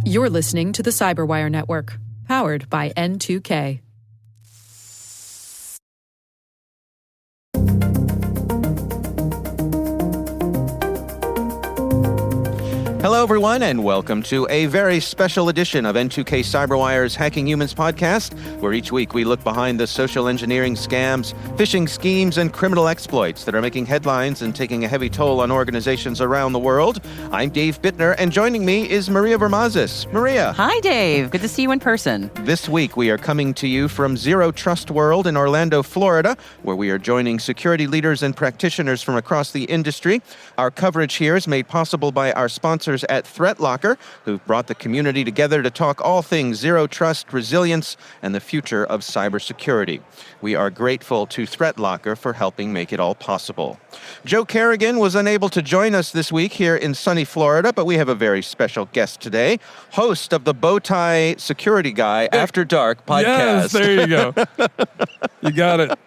You're listening to the Cyberwire Network, powered by N2K. Hello, everyone, and welcome to a very special edition of N2K Cyberwire's Hacking Humans podcast, where each week we look behind the social engineering scams, phishing schemes, and criminal exploits that are making headlines and taking a heavy toll on organizations around the world. I'm Dave Bittner, and joining me is Maria Vermazis. Maria. Hi, Dave. Good to see you in person. This week we are coming to you from Zero Trust World in Orlando, Florida, where we are joining security leaders and practitioners from across the industry. Our coverage here is made possible by our sponsors at ThreatLocker, who've brought the community together to talk all things zero trust, resilience, and the future of cybersecurity. We are grateful to ThreatLocker for helping make it all possible. Joe Kerrigan was unable to join us this week here in sunny Florida, but we have a very special guest today, host of the Bowtie Security Guy After Dark podcast. Yes, there you go. You got it.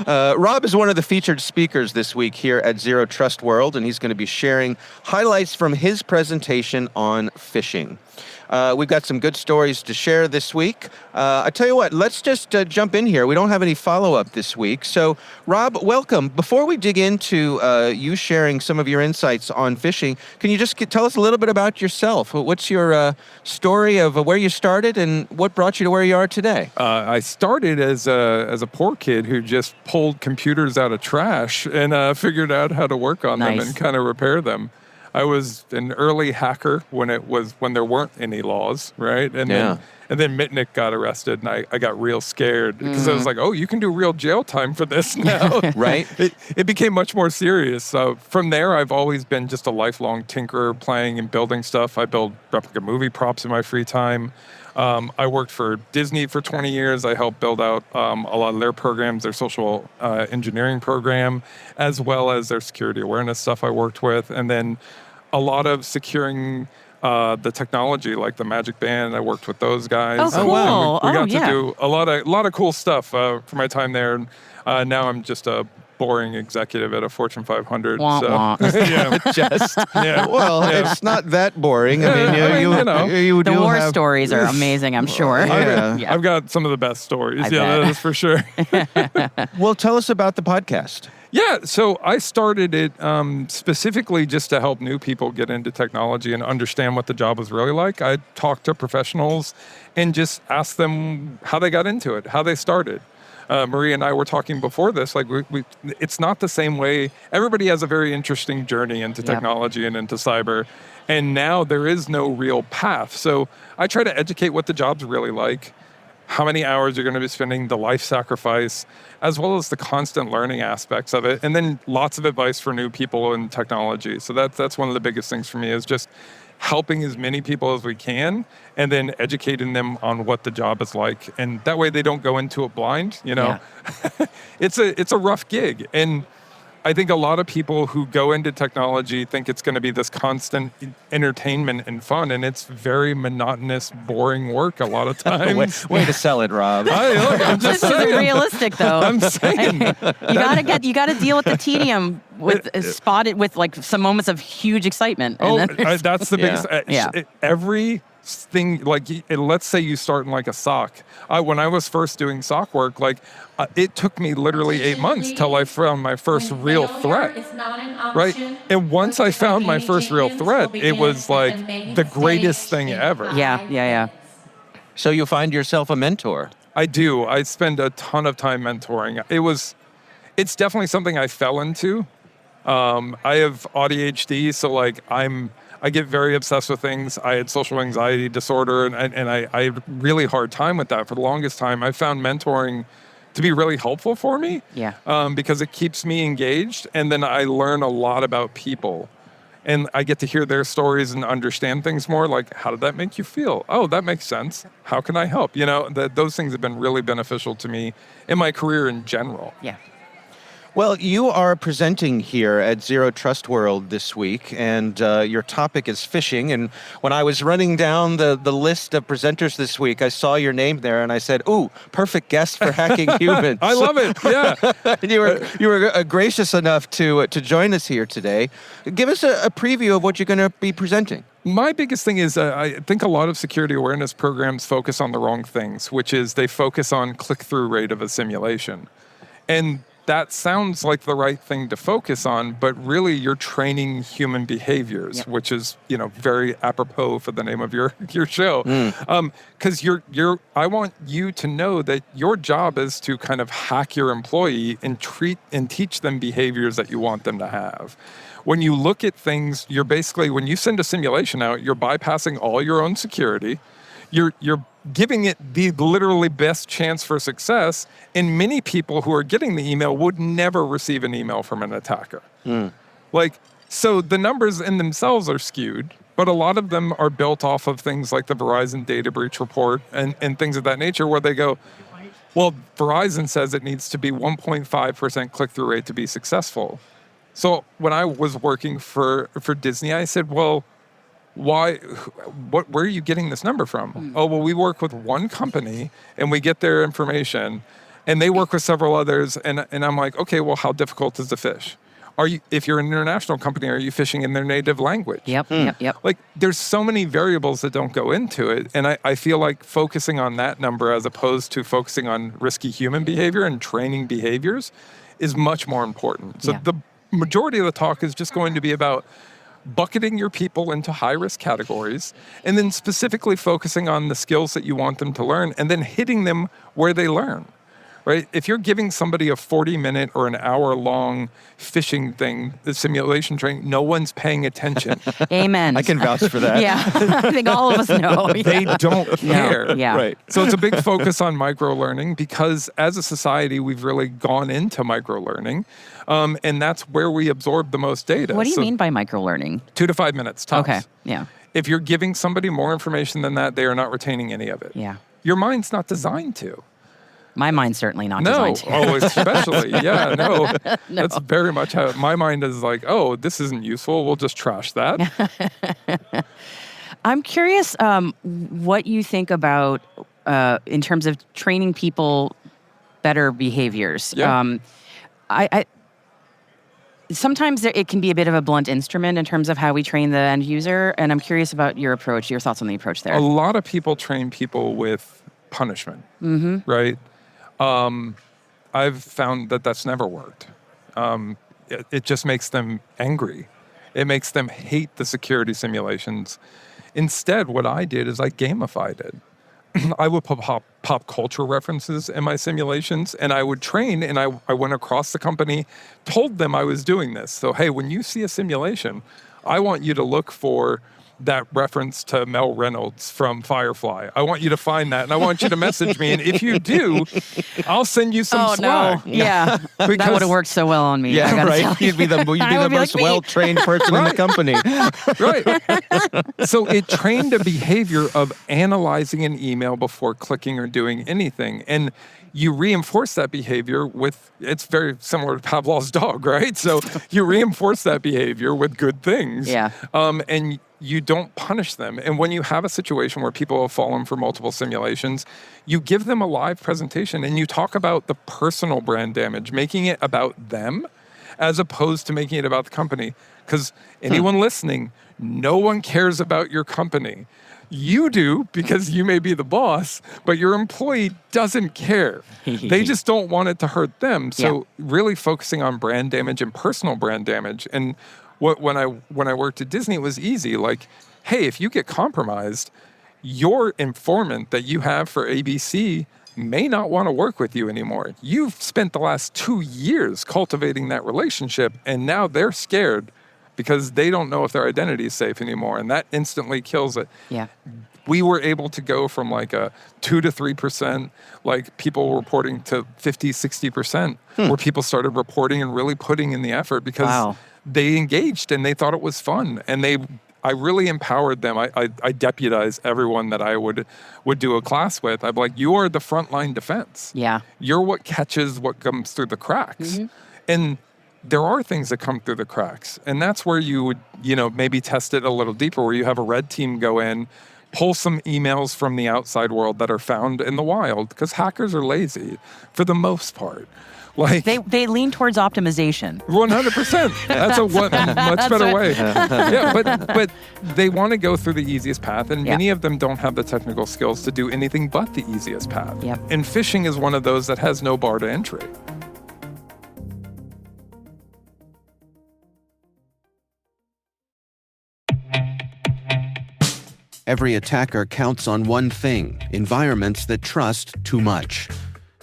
Rob is one of the featured speakers this week here at Zero Trust World, and he's going to be sharing highlights from his presentation on phishing. We've got some good stories to share this week. I tell you what, let's just jump in here. We don't have any follow-up this week. So, Rob, welcome. Before we dig into you sharing some of your insights on phishing, can you just tell us a little bit about yourself? What's your story of where you started and what brought you to where you are today? I started as a poor kid who just pulled computers out of trash and figured out how to work on them and kind of repair them. I was an early hacker when there weren't any laws, right? And then Mitnick got arrested, and I got real scared because I was like, oh, you can do real jail time for this now. Right. It became much more serious. So from there, I've always been just a lifelong tinkerer, playing and building stuff. I build replica movie props in my free time. I worked for Disney for 20 years. I helped build out a lot of their programs, their social engineering program, as well as their security awareness stuff I worked with. And then a lot of securing the technology, like the Magic Band. I worked with those guys. Oh, cool. We got to do a lot of cool stuff for my time there. Now I'm just a boring executive at a Fortune 500. Wah, wah. It's not that boring. I mean, you the do war have... stories are amazing, I'm sure. I've got some of the best stories. That is for sure. Well, tell us about the podcast. Yeah, so I started it specifically just to help new people get into technology and understand what the job was really like. I talked to professionals and just asked them how they got into it, how they started. Maria and I were talking before this, like it's not the same way. Everybody has a very interesting journey into technology and into cyber, and now there is no real path. So I try to educate what the job's really like, how many hours you're going to be spending, the life sacrifice, as well as the constant learning aspects of it, and then lots of advice for new people in technology. So that's one of the biggest things for me, is just helping as many people as we can, and then educating them on what the job is like, and that way they don't go into it blind. It's a rough gig, and I think a lot of people who go into technology think it's going to be this constant entertainment and fun, and it's very monotonous, boring work a lot of times. Way to sell it, Rob. I'm just This saying. isn't realistic, though. I'm saying. You gotta deal with the tedium spotted with like some moments of huge excitement. That's the biggest. Every thing, like, let's say you start in like a SOC. When I was first doing SOC work, it took me literally 8 months till I found my first real threat. Right? And once I found my first real threat, it was like the greatest thing ever. Yeah. So you find yourself a mentor. I do. I spend a ton of time mentoring. It's definitely something I fell into. I have ADHD, so I get very obsessed with things. I had social anxiety disorder, and I had a really hard time with that for the longest time. I found mentoring to be really helpful for me, because it keeps me engaged, and then I learn a lot about people. And I get to hear their stories and understand things more, like, how did that make you feel? Oh, that makes sense. How can I help? Those things have been really beneficial to me in my career in general. Yeah. Well, you are presenting here at Zero Trust World this week, and your topic is phishing. And when I was running down the list of presenters this week, I saw your name there, and I said, "Ooh, perfect guest for Hacking Humans." I love it. Yeah. And you were gracious enough to join us here today. Give us a preview of what you're going to be presenting. My biggest thing is I think a lot of security awareness programs focus on the wrong things, which is they focus on click-through rate of a simulation. And that sounds like the right thing to focus on, but really you're training human behaviors, which is, very apropos for the name of your show. Because I want you to know that your job is to kind of hack your employee and teach them behaviors that you want them to have. When you look at things, you're basically, when you send a simulation out, you're bypassing all your own security. You're giving it the literally best chance for success, and many people who are getting the email would never receive an email from an attacker. So the numbers in themselves are skewed, but a lot of them are built off of things like the Verizon data breach report and things of that nature, where they go, well, Verizon says it needs to be 1.5% click-through rate to be successful. So when I was working for Disney, I said, well, where are you getting this number from? Oh, well, we work with one company and we get their information, and they work with several others. And I'm like, okay, well, how difficult is the phish? If you're an international company, are you phishing in their native language? Yep. Like, there's so many variables that don't go into it. And I feel like focusing on that number as opposed to focusing on risky human behavior and training behaviors is much more important. So the majority of the talk is just going to be about bucketing your people into high-risk categories, and then specifically focusing on the skills that you want them to learn, and then hitting them where they learn, right? If you're giving somebody a 40-minute or an hour-long phishing thing, the simulation training, no one's paying attention. Amen. I can vouch for that. Yeah, I think all of us know. They don't care. Yeah. Right. So it's a big focus on micro-learning, because as a society, we've really gone into micro-learning. And that's where we absorb the most data. What do you mean by micro-learning? 2 to 5 minutes tops. Okay, yeah. If you're giving somebody more information than that, they are not retaining any of it. Yeah. Your mind's not designed to. My mind's certainly not No. designed to. Oh, especially. Yeah, no. That's very much how my mind is like, oh, this isn't useful. We'll just trash that. I'm curious what you think about in terms of training people better behaviors. Yeah. Sometimes it can be a bit of a blunt instrument in terms of how we train the end user, and I'm curious about your thoughts on the approach there. A lot of people train people with punishment, right? I've found that that's never worked. It just makes them angry. It makes them hate the security simulations. Instead, what I did is I gamified it. I would put pop culture references in my simulations, and I would train, and I went across the company, told them I was doing this. So, hey, when you see a simulation, I want you to look for that reference to Mel Reynolds from Firefly. I want you to find that, and I want you to message me. And if you do, I'll send you some swag. No. Yeah. That would have worked so well on me. Yeah, right. You'd be the most well-trained person in the company. Right. So it trained a behavior of analyzing an email before clicking or doing anything. And you reinforce that behavior with, it's very similar to Pavlov's dog, right? So you reinforce that behavior with good things. Yeah. And you don't punish them. And when you have a situation where people have fallen for multiple simulations, you give them a live presentation and you talk about the personal brand damage, making it about them as opposed to making it about the company. Because anyone listening, no one cares about your company. You do, because you may be the boss, but your employee doesn't care. They just don't want it to hurt them. So really focusing on brand damage and personal brand damage. And when I worked at Disney, it was easy. Like, hey, if you get compromised, your informant that you have for ABC may not want to work with you anymore. You've spent the last 2 years cultivating that relationship, and now they're scared because they don't know if their identity is safe anymore, and that instantly kills it. Yeah. We were able to go from like a 2 to 3%, like people reporting to 50, 60%, where people started reporting and really putting in the effort because they engaged and they thought it was fun. And I really empowered them. I deputized everyone that I would do a class with. I'd be like, you are the frontline defense. Yeah. You're what catches what comes through the cracks. And there are things that come through the cracks. And that's where you would, maybe test it a little deeper, where you have a red team go in, pull some emails from the outside world that are found in the wild, because hackers are lazy for the most part. Like they lean towards optimization. 100%. That's a much better way. Yeah, but they want to go through the easiest path, and many of them don't have the technical skills to do anything but the easiest path. Yep. And phishing is one of those that has no bar to entry. Every attacker counts on one thing: environments that trust too much.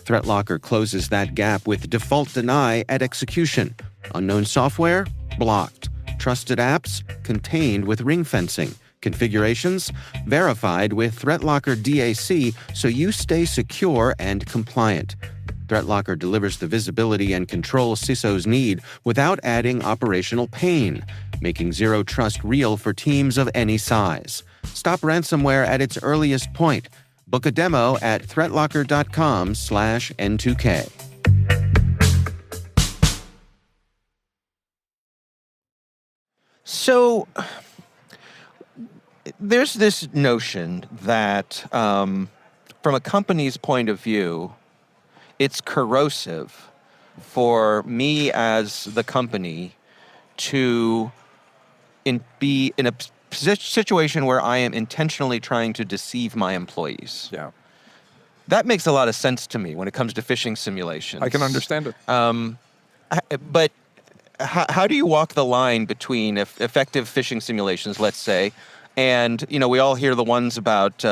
ThreatLocker closes that gap with default deny at execution. Unknown software? Blocked. Trusted apps? Contained with ring fencing. Configurations? Verified with ThreatLocker DAC so you stay secure and compliant. ThreatLocker delivers the visibility and control CISOs need without adding operational pain, making zero trust real for teams of any size. Stop ransomware at its earliest point. Book a demo at threatlocker.com/N2K. So there's this notion that from a company's point of view, it's corrosive for me as the company to be in a situation where I am intentionally trying to deceive my employees. Yeah. That makes a lot of sense to me when it comes to phishing simulations. I can understand it. But how do you walk the line between effective phishing simulations, let's say, and, we all hear the ones about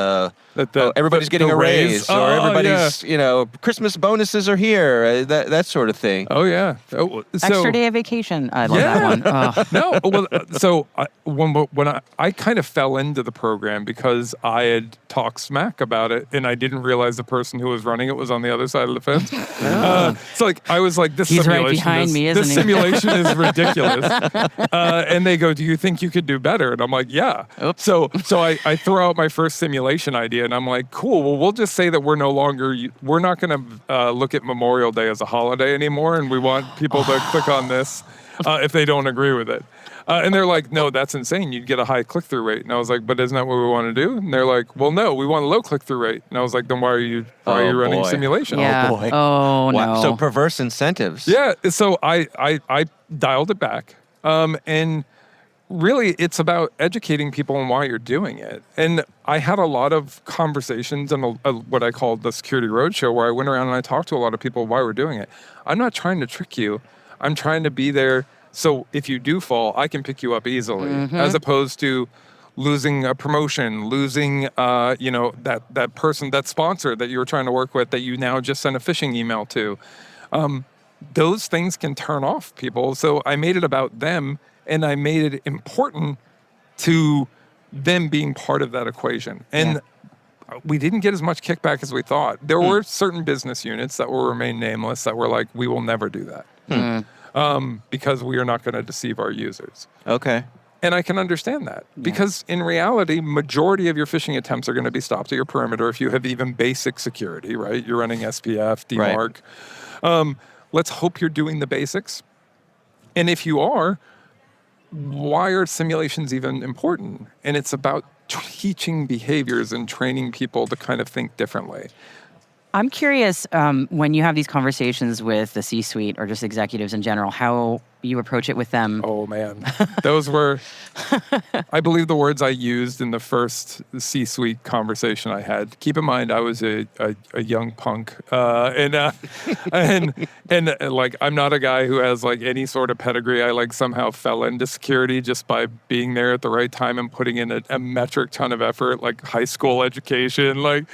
everybody's getting a raise, or everybody's, Christmas bonuses are here, that sort of thing. Oh, yeah. Extra day of vacation. I love that one. Oh. No, well, so when I kind of fell into the program because I had talked smack about it, and I didn't realize the person who was running it was on the other side of the fence. So I was like, this He's simulation right behind me, isn't this he? simulation is ridiculous. And they go, do you think you could do better? And I'm like, yeah. Oops. So I throw out my first simulation idea, and I'm like, cool, well, we'll just say that we're not going to look at Memorial Day as a holiday anymore, and we want people to click on this if they don't agree with it. And they're like, no, that's insane. You'd get a high click-through rate. And I was like, but isn't that what we want to do? And they're like, well, no, we want a low click-through rate. And I was like, then why are you running simulation? Yeah. Oh, boy. Oh, Wow. no. So perverse incentives. Yeah, so I dialed it back. And really, it's about educating people on why you're doing it. And I had a lot of conversations and what I called the Security Roadshow, where I went around and I talked to a lot of people why we're doing it. I'm not trying to trick you. I'm trying to be there so if you do fall, I can pick you up easily, as opposed to losing a promotion, losing that person, that sponsor that you were trying to work with that you now just sent a phishing email to. Those things can turn off people. So I made it about them, and I made it important to them being part of that equation. And we didn't get as much kickback as we thought. There were certain business units that will remain nameless that were like, we will never do that. Because we are not going to deceive our users. Okay. And I can understand that because in reality, majority of your phishing attempts are going to be stopped at your perimeter if you have even basic security, right? You're running SPF, DMARC. Right. Let's hope you're doing the basics. And if you are, why are simulations even important? And it's about teaching behaviors and training people to kind of think differently. I'm curious, when you have these conversations with the C-suite or just executives in general, how you approach it with them. Oh, man. Those were, I believe, the words I used in the first C-suite conversation I had. Keep in mind, I was a young punk. And like, I'm not a guy who has like any sort of pedigree. I like somehow fell into security just by being there at the right time and putting in a metric ton of effort, like high school education, like.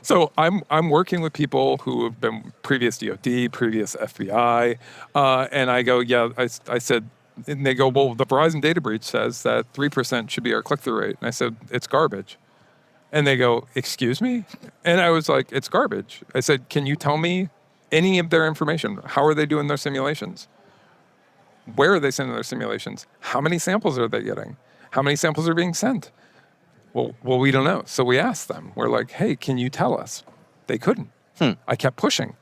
So I'm working with people who have been previous DOD, previous FBI, and I go, I said, and they go, well, the Verizon data breach says that 3% should be our click-through rate. And I said, it's garbage. And they go, excuse me? And I was like, it's garbage. I said, can you tell me any of their information? How are they doing their simulations? Where are they sending their simulations? How many samples are they getting? How many samples are being sent? Well, we don't know. So we asked them. We're like, hey, can you tell us? They couldn't. I kept pushing.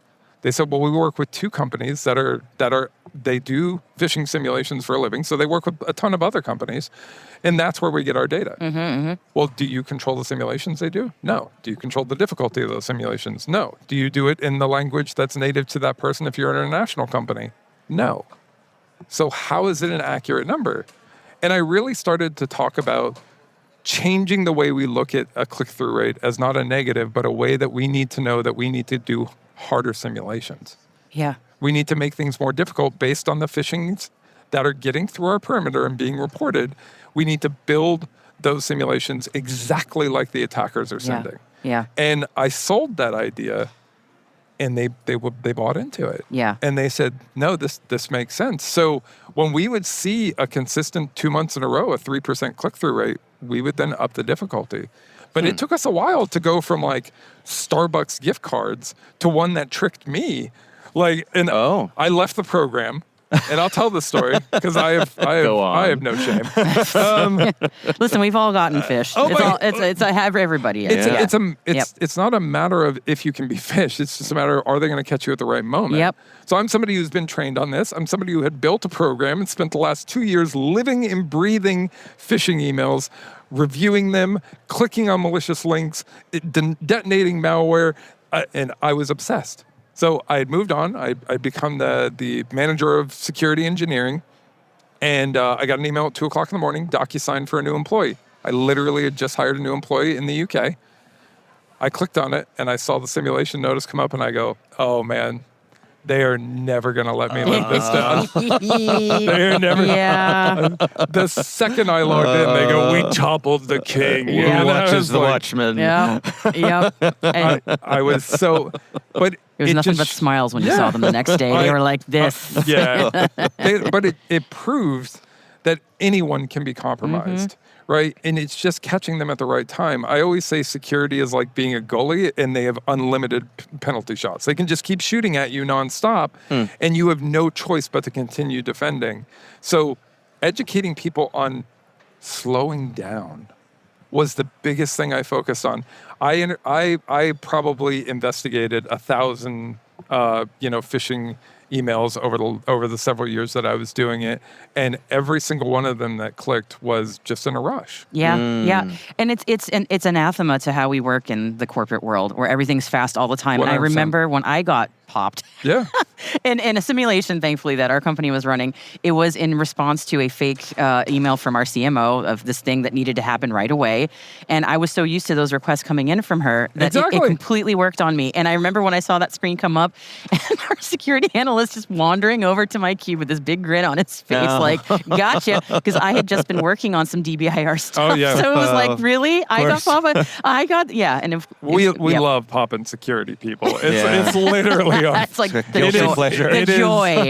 They said, well, we work with 2 companies that are they do phishing simulations for a living. So they work with a ton of other companies. And that's where we get our data. Well, do you control the simulations they do? No. Do you control the difficulty of those simulations? No. Do you do it in the language that's native to that person if you're an international company? No. So how is it an accurate number? And I really started to talk about changing the way we look at a click-through rate as not a negative, but a way that we need to know that we need to do harder simulations. Yeah. We need to make things more difficult based on the phishings that are getting through our perimeter and being reported. We need to build those simulations exactly like the attackers are sending. Yeah. And I sold that idea, and they bought into it. Yeah. And they said, no, this makes sense. So when we would see a consistent 2 months in a row, a 3% click-through rate, we would then up the difficulty. But it took us a while to go from like Starbucks gift cards to one that tricked me. I left the program. And I'll tell the story because I have no shame. Listen, we've all gotten fished. It's everybody. It's not a matter of if you can be fished. It's just a matter of, are they going to catch you at the right moment? Yep. So I'm somebody who's been trained on this. I'm somebody who had built a program and spent the last 2 years living and breathing phishing emails, reviewing them, clicking on malicious links, detonating malware, and I was obsessed. So I had moved on. I'd become the manager of security engineering, and I got an email at 2 o'clock in the morning, DocuSign for a new employee. I literally had just hired a new employee in the UK. I clicked on it, and I saw the simulation notice come up, and I go, oh, man, they are never going to let me live this down. They are never. Yeah. The second I logged in, they go, we toppled the king. Who watches the watchman? Yeah. Yep. And I was so, but it was nothing but smiles when you saw them the next day. They were like this. But it proves that anyone can be compromised, right? And it's just catching them at the right time. I always say security is like being a goalie, and they have unlimited penalty shots. They can just keep shooting at you nonstop, and you have no choice but to continue defending. So educating people on slowing down was the biggest thing I focused on. I probably investigated 1,000 phishing emails over the several years that I was doing it, and every single one of them that clicked was just in a rush. Yeah. And it's anathema to how we work in the corporate world, where everything's fast all the time. 100%. And I remember when I got popped. Yeah. in a simulation, thankfully, that our company was running, it was in response to a fake email from our CMO of this thing that needed to happen right away. And I was so used to those requests coming in from her that it completely worked on me. And I remember when I saw that screen come up and our security analyst just wandering over to my cube with this big grin on his face, like, gotcha. Because I had just been working on some DBIR stuff. Oh, yeah. So it was like, really? I got popped? Yeah. And we love popping security people. It's literally that's like the joy. Pleasure. The joy.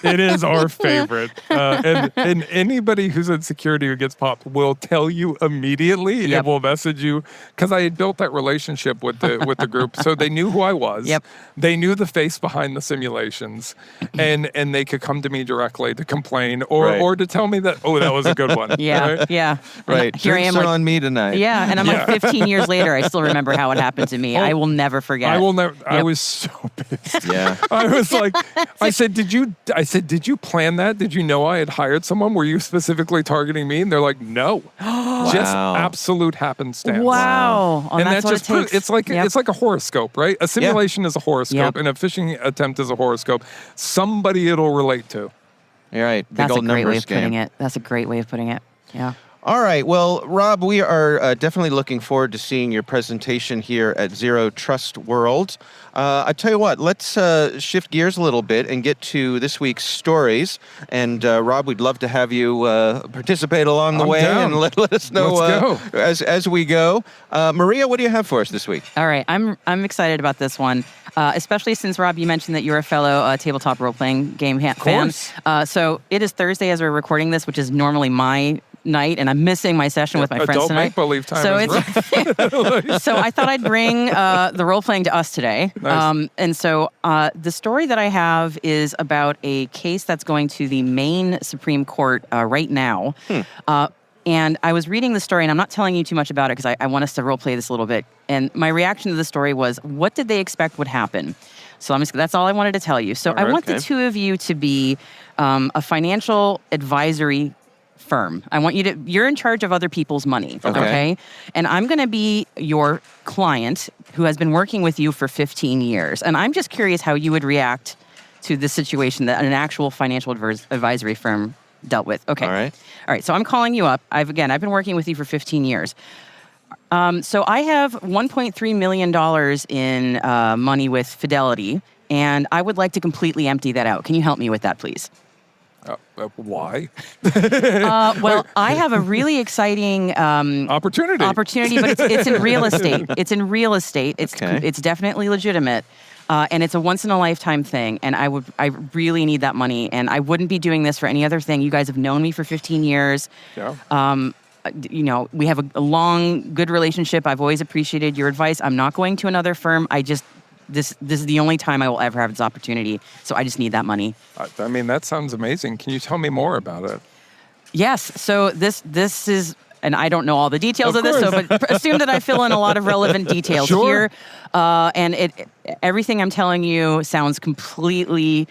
It is our favorite. And anybody who's in security who gets popped will tell you immediately and will message you, because I had built that relationship with the group. So they knew who I was. Yep. They knew the face behind the simulations, and they could come to me directly to complain or to tell me that, that was a good one. Right. Here I am, like, on me tonight. Yeah, and I'm like 15 years later, I still remember how it happened to me. I will never forget. I will never. Yep. I was so pissed. Yeah. I was like, I said, did you plan that? Did you know I had hired someone? Were you specifically targeting me? And they're like, no. Just absolute happenstance. Wow. And that's just proves it's like a horoscope, right? A simulation is a horoscope, and a phishing attempt is a horoscope. Somebody it'll relate to. You're right. Big That's old a great way of game. putting it. That's a great way of putting it. Yeah. All right. Well, Rob, we are definitely looking forward to seeing your presentation here at Zero Trust World. I tell you what, let's shift gears a little bit and get to this week's stories. And Rob, we'd love to have you participate along the way down. and let us know as we go. Maria, what do you have for us this week? All right. I'm excited about this one, especially since, Rob, you mentioned that you're a fellow tabletop role-playing game fan. So it is Thursday as we're recording this, which is normally my night, and I'm missing my session with my friends tonight. Adult make-believe time is rough. So I thought I'd bring the role-playing to us today. Nice. And so the story that I have is about a case that's going to the Maine Supreme Court right now. And I was reading the story, and I'm not telling you too much about it because I want us to role-play this a little bit. And my reaction to the story was, what did they expect would happen? So that's all I wanted to tell you. So I want the two of you to be a financial advisory firm. I want you're in charge of other people's money, okay? And I'm going to be your client who has been working with you for 15 years. And I'm just curious how you would react to the situation that an actual financial advisory firm dealt with. Okay. All right. So I'm calling you up. I've been working with you for 15 years. So I have $1.3 million in money with Fidelity, and I would like to completely empty that out. Can you help me with that, please? Why? Well, I have a really exciting opportunity, but it's in real estate. It's in real estate. It's definitely legitimate, and it's a once in a lifetime thing. And I really need that money, and I wouldn't be doing this for any other thing. You guys have known me for 15 years. Yeah. We have a long, good relationship. I've always appreciated your advice. I'm not going to another firm. This is the only time I will ever have this opportunity. So I just need that money. I mean, that sounds amazing. Can you tell me more about it? Yes. So this is, and I don't know all the details of this, but assume that I fill in a lot of relevant details here. And everything I'm telling you sounds completely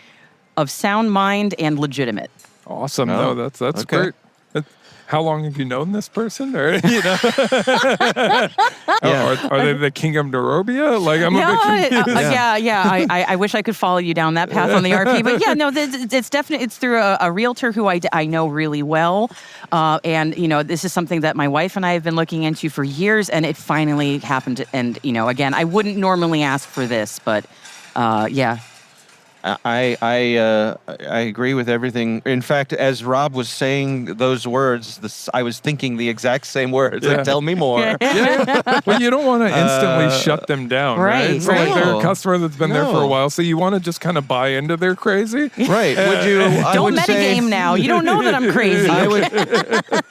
of sound mind and legitimate. Awesome. No, that's great. How long have you known this person? Or, are they the King of Narobia? Like, I'm I wish I could follow you down that path on the RP, but it's definitely it's through a realtor who I know really well, and this is something that my wife and I have been looking into for years, and it finally happened. And again, I wouldn't normally ask for this, but I agree with everything. In fact, as Rob was saying those words, I was thinking the exact same words. Like, tell me more. Well, you don't want to instantly shut them down, right? So like they're a customer that's been there for a while, so you want to just kind of buy into their crazy. Right. Don't metagame now. You don't know that I'm crazy.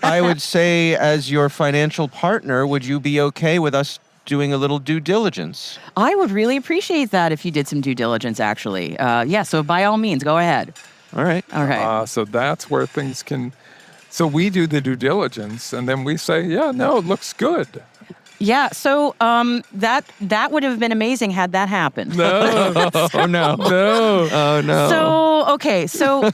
I would say, as your financial partner, would you be okay with us doing a little due diligence? I would really appreciate that if you did some due diligence, actually. So by all means, go ahead. All right. So that's where things can... So we do the due diligence, and then we say, it looks good. Yeah, so that would have been amazing had that happened. No. Oh, no. No. Oh, no. So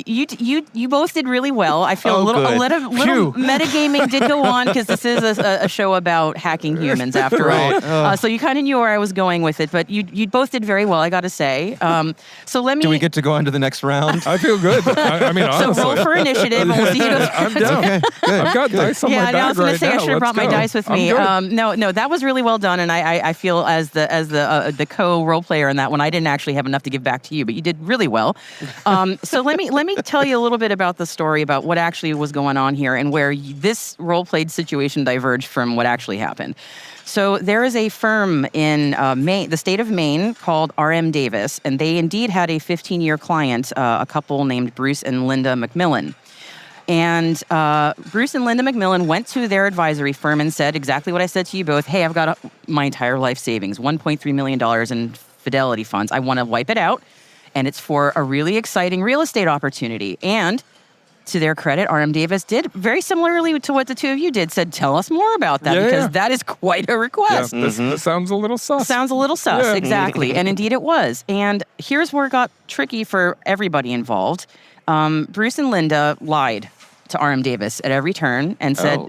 you both did really well. I feel a little metagaming did go on because this is a show about hacking humans after all. So you kind of knew where I was going with it, but you both did very well, I got to say. So let me... Do we get to go on to the next round? I feel good. I mean, honestly. So roll for initiative, and we'll see who goes. I'm down. Okay, good. I've got dice on my bag right now. I was going to say I should have brought my dice with me. No, that was really well done, and I feel as the co-role player in that one, I didn't actually have enough to give back to you, but you did really well. So let me tell you a little bit about the story about what actually was going on here and where this role-played situation diverged from what actually happened. So there is a firm in Maine, the state of Maine, called R.M. Davis, and they indeed had a 15-year client, a couple named Bruce and Linda McMillan. And Bruce and Linda McMillan went to their advisory firm and said exactly what I said to you both. Hey, I've got my entire life savings, $1.3 million in Fidelity funds. I want to wipe it out, and it's for a really exciting real estate opportunity. And to their credit, R.M. Davis did very similarly to what the two of you did, said, tell us more about that, because that is quite a request. Yeah, this sounds a little sus. Sounds a little sus, exactly. And indeed it was. And here's where it got tricky for everybody involved. Bruce and Linda lied to R.M. Davis at every turn and said,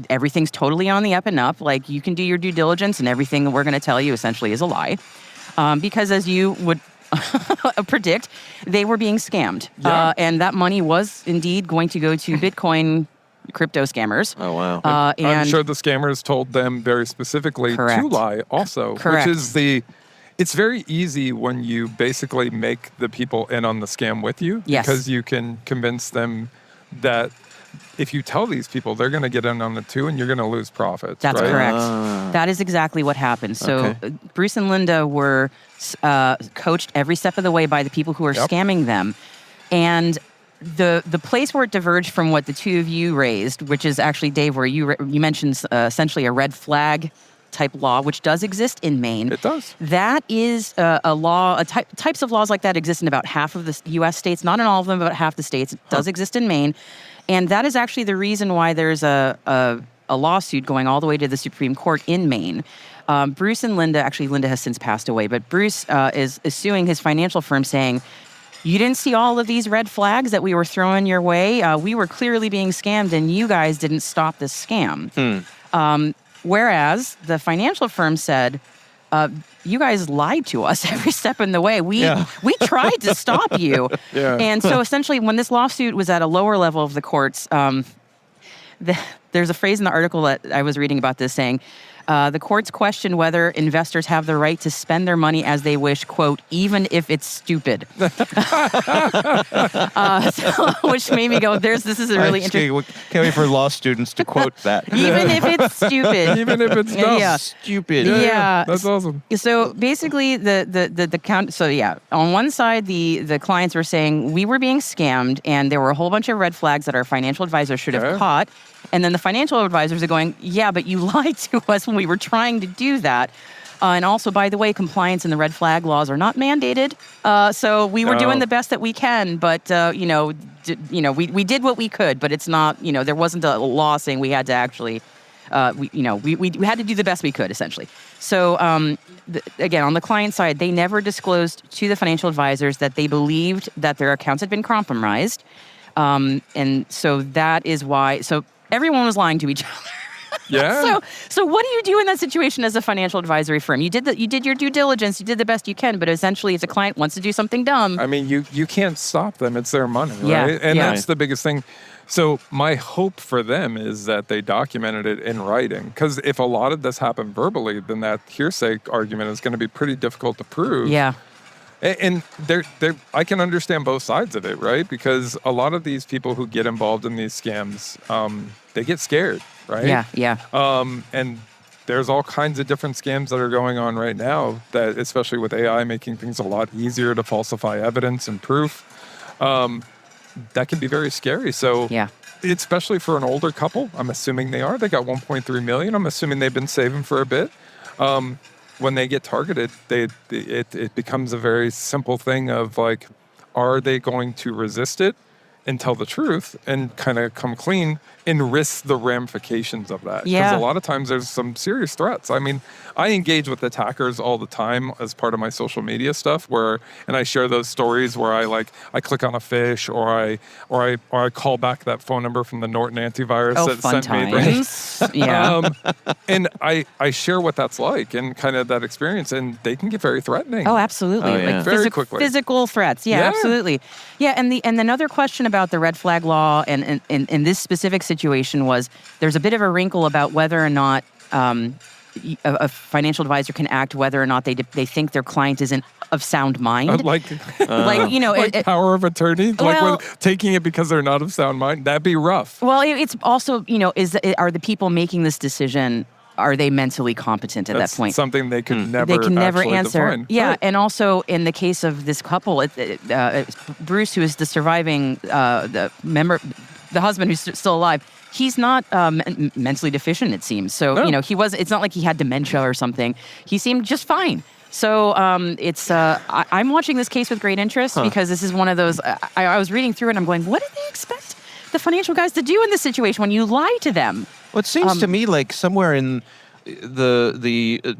everything's totally on the up and up. Like, you can do your due diligence and everything that we're going to tell you essentially is a lie. Because as you would predict, they were being scammed. Yeah. And that money was indeed going to go to Bitcoin crypto scammers. Oh, wow. And I'm sure the scammers told them very specifically to lie also. Correct. Which is it's very easy when you basically make the people in on the scam with you. Yes. Because you can convince them that if you tell these people, they're going to get in on it too, and you're going to lose profits. That's right? correct. That is exactly what happened. So Bruce and Linda were coached every step of the way by the people who are scamming them. And the place where it diverged from what the two of you raised, which is actually, Dave, where you mentioned essentially a red flag type law, which does exist in Maine. It does. That is a law. Types of laws like that exist in about half of the U.S. states. Not in all of them, but half the states. It does exist in Maine. And that is actually the reason why there's a a lawsuit going all the way to the Supreme Court in Maine. Bruce and Linda, actually Linda has since passed away, but Bruce is suing his financial firm saying, you didn't see all of these red flags that we were throwing your way. We were clearly being scammed, and you guys didn't stop the scam. Whereas the financial firm said, you guys lied to us every step in the way. We tried to stop you. And so essentially, when this lawsuit was at a lower level of the courts, there's a phrase in the article that I was reading about this saying, the courts question whether investors have the right to spend their money as they wish, quote, even if it's stupid. Which made me go, this is a really interesting... Can't wait for law students to quote that. Even if it's stupid. Even if it's dumb. Yeah. Stupid. Yeah. That's awesome. So basically, the count. So yeah, on one side, the clients were saying we were being scammed, and there were a whole bunch of red flags that our financial advisors should have caught. And then the financial advisors are going, yeah, but you lied to us when we were trying to do that. And also, by the way, compliance and the red flag laws are not mandated. So we were doing the best that we can, but we did what we could. But it's not, there wasn't a law saying we had to actually, we had to do the best we could, essentially. So again, on the client side, they never disclosed to the financial advisors that they believed that their accounts had been compromised, and so that is why. So everyone was lying to each other. Yeah. So what do you do in that situation as a financial advisory firm? You did your due diligence, you did the best you can, but essentially if the client wants to do something dumb. I mean, you can't stop them. It's their money, right? Yeah, And yeah. that's the biggest thing. So my hope for them is that they documented it in writing. Because if a lot of this happened verbally, then that hearsay argument is going to be pretty difficult to prove. Yeah. And I can understand both sides of it, right? Because a lot of these people who get involved in these scams, they get scared, right? Yeah. And there's all kinds of different scams that are going on right now that, especially with AI making things a lot easier to falsify evidence and proof, that can be very scary. So especially for an older couple, I'm assuming they got 1.3 million. I'm assuming they've been saving for a bit. When they get targeted, it becomes a very simple thing of like, are they going to resist it and tell the truth and kind of come clean and risk the ramifications of that? Yeah. Because a lot of times there's some serious threats. I mean, I engage with attackers all the time as part of my social media stuff and I share those stories where I click on a fish or I call back that phone number from the Norton antivirus that fun sent times. me. Yeah. And I share what that's like and kind of that experience, and they can get very threatening. Oh, absolutely. Oh, yeah. Like Very quickly. Physical threats. Yeah, absolutely. Yeah, and another question about the red flag law and in this specific situation was there's a bit of a wrinkle about whether or not a financial advisor can act whether or not they think their client isn't of sound mind. Like power of attorney? Taking it because they're not of sound mind? That'd be rough. Well, it's also, are the people making this decision, are they mentally competent at that point? Something they could never answer. define. Yeah, Right. and also in the case of this couple, Bruce, who is the surviving the husband who's still alive, he's not mentally deficient, it seems. So, No. it's not like he had dementia or something. He seemed just fine. So I'm watching this case with great interest because this is one of those, I was reading through it and I'm going, what did they expect the financial guys to do in this situation when you lie to them? Well, it seems to me like somewhere in the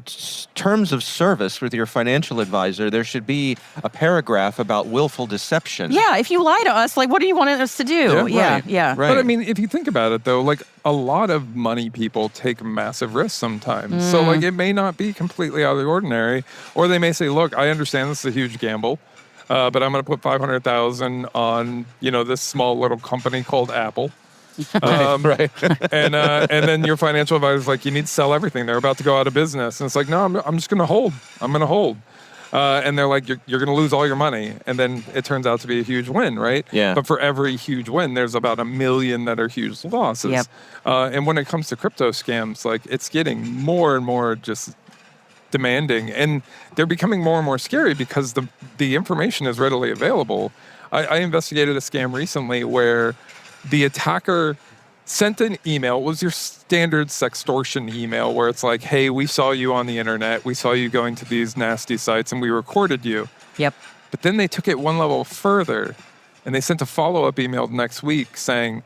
terms of service with your financial advisor, there should be a paragraph about willful deception. Yeah, if you lie to us, like, what do you want us to do? Right. Yeah. Right. But I mean, if you think about it, though, like a lot of money people take massive risks sometimes. So like it may not be completely out of the ordinary, or they may say, look, I understand this is a huge gamble, but I'm going to put $500,000 on, this small little company called Apple. Right. And then your financial advisor's like, you need to sell everything. They're about to go out of business. And it's like, no, I'm just going to hold. I'm going to hold. And they're like, you're going to lose all your money. And then it turns out to be a huge win, right? Yeah. But for every huge win, there's about 1 million that are huge losses. Yep. And when it comes to crypto scams, like it's getting more and more just demanding. And they're becoming more and more scary because the information is readily available. I investigated a scam recently where the attacker sent an email. It was your standard sextortion email where it's like, hey, we saw you on the internet. We saw you going to these nasty sites and we recorded you. Yep. But then they took it one level further and they sent a follow-up email next week saying,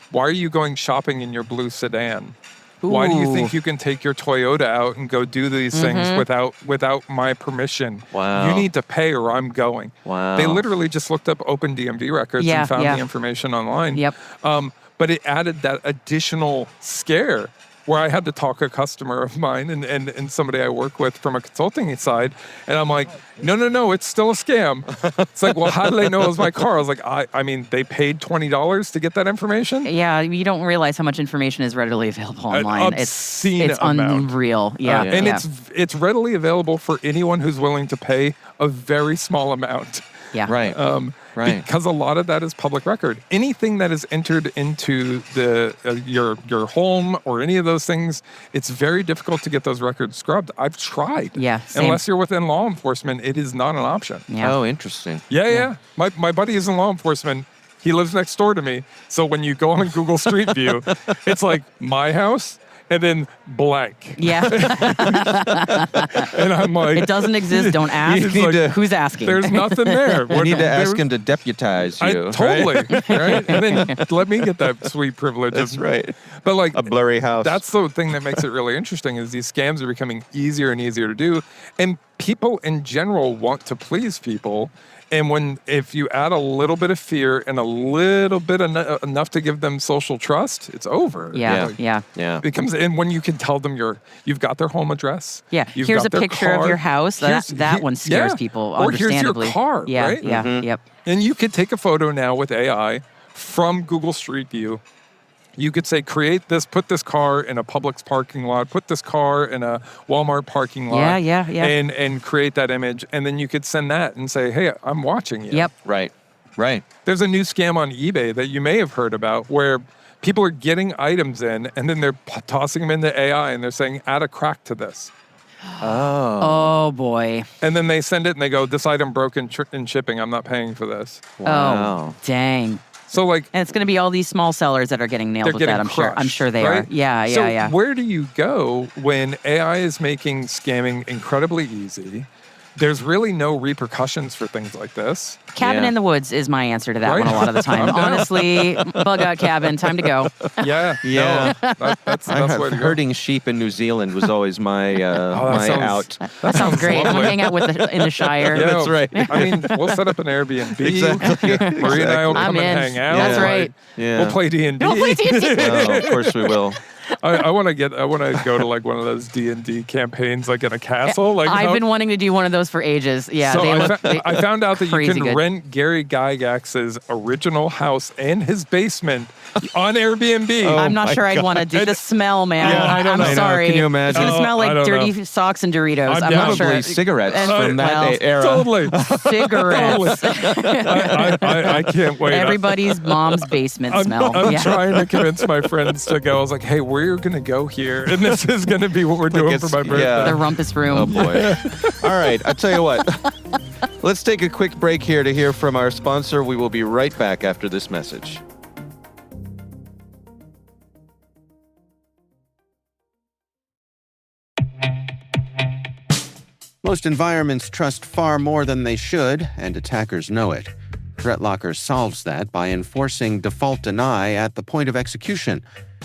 why are you going shopping in your blue sedan? Why do you Ooh. think you can take your Toyota out and go do these things without my permission? Wow. You need to pay or I'm going. Wow. They literally just looked up open DMV records Yeah, and found yeah. the information online. Yep. But it added that additional scare where I had to talk a customer of mine and somebody I work with from a consulting side. And I'm like, no, it's still a scam. It's like, well, how do they know it was my car? I was like, I mean, they paid $20 to get that information? Yeah, you don't realize how much information is readily available online. obscene it's amount. unreal. Yeah. And yeah. it's readily available for anyone who's willing to pay a very small amount. yeah. Right. Right. Because a lot of that is public record. Anything that is entered into the your home or any of those things, it's very difficult to get those records scrubbed. I've tried. Yeah, same. Unless you're within law enforcement, it is not an option. Yeah. Oh, interesting. Yeah. My buddy is in law enforcement. He lives next door to me. So when you go on Google Street View, it's like my house and then blank. Yeah. And I'm like, It doesn't exist. Don't ask. You need to- Who's asking? there's nothing there. You need to ask him to deputize you. Totally. Right? Right? And then let me get that sweet privilege. That's right. But like A blurry house. that's the thing that makes it really interesting is these scams are becoming easier and easier to do. And people in general want to please people. And if you add a little bit of fear and a little bit enough to give them social trust, it's over. Yeah. Like, Yeah. Yeah. and when you can tell them you've got their home address. Yeah. you've Here's got a their picture of car, your house. That one scares people, Or here's your understandably. car, Yeah. right? Yeah. Yep. And you could take a photo now with AI from Google Street View. You could say, create this, put this car in a Publix parking lot, put this car in a Walmart parking lot. Yeah. And create that image. And then you could send that and say, hey, I'm watching you. Yep. Right. Right. There's a new scam on eBay that you may have heard about where people are getting items in and then they're tossing them into AI and they're saying, add a crack to this. Oh boy. And then they send it and they go, this item broke in shipping. I'm not paying for this. Wow. Oh dang. So like, And it's going to be all these small sellers that are getting nailed they're with getting that. I'm crushed, sure they right? are. Yeah. So Yeah. where do you go when AI is making scamming incredibly easy? There's really no repercussions for things like this. Cabin Yeah. in the woods is my answer to that Right? one a lot of the time. I'm down. Honestly, bug out cabin, time to go. Yeah. Yeah. No, that's the best way to go. Herding sheep in New Zealand was always my my sounds- out. That sounds great. I'm lovely. gonna hang out in the Shire. Yeah, That's right. I mean, we'll set up an Airbnb. Exactly. Marie and I will I'm come and in. hang out. That's Yeah. right. Yeah. We'll play D&D. We'll play D&D. Oh, of course we will. I want to go to like one of those D&D campaigns, like in a castle. Like I've been wanting to do one of those for ages. Yeah, So they look I found out that you crazy can good. rent Gary Gygax's original house and his basement on Airbnb. Oh, I'm not my sure I'd want to do the smell, man. Yeah, I don't I'm know. sorry. Can you imagine? It's gonna smell I like don't dirty know. socks and Doritos. I'm I'm down. not Probably sure. cigarettes from that well, era. Totally. Cigarettes. I can't wait. Everybody's mom's basement smell. I'm yeah. trying to convince my friends to go. I was like, hey, we're going to go here. And this is going to be what we're doing for it's- my birthday. yeah. The rumpus room. Oh boy. All right, I'll tell you what. Let's take a quick break here to hear from our sponsor. We will be right back after this message. Most environments trust far more than they should, and attackers know it. ThreatLocker solves that by enforcing default deny at the point of execution.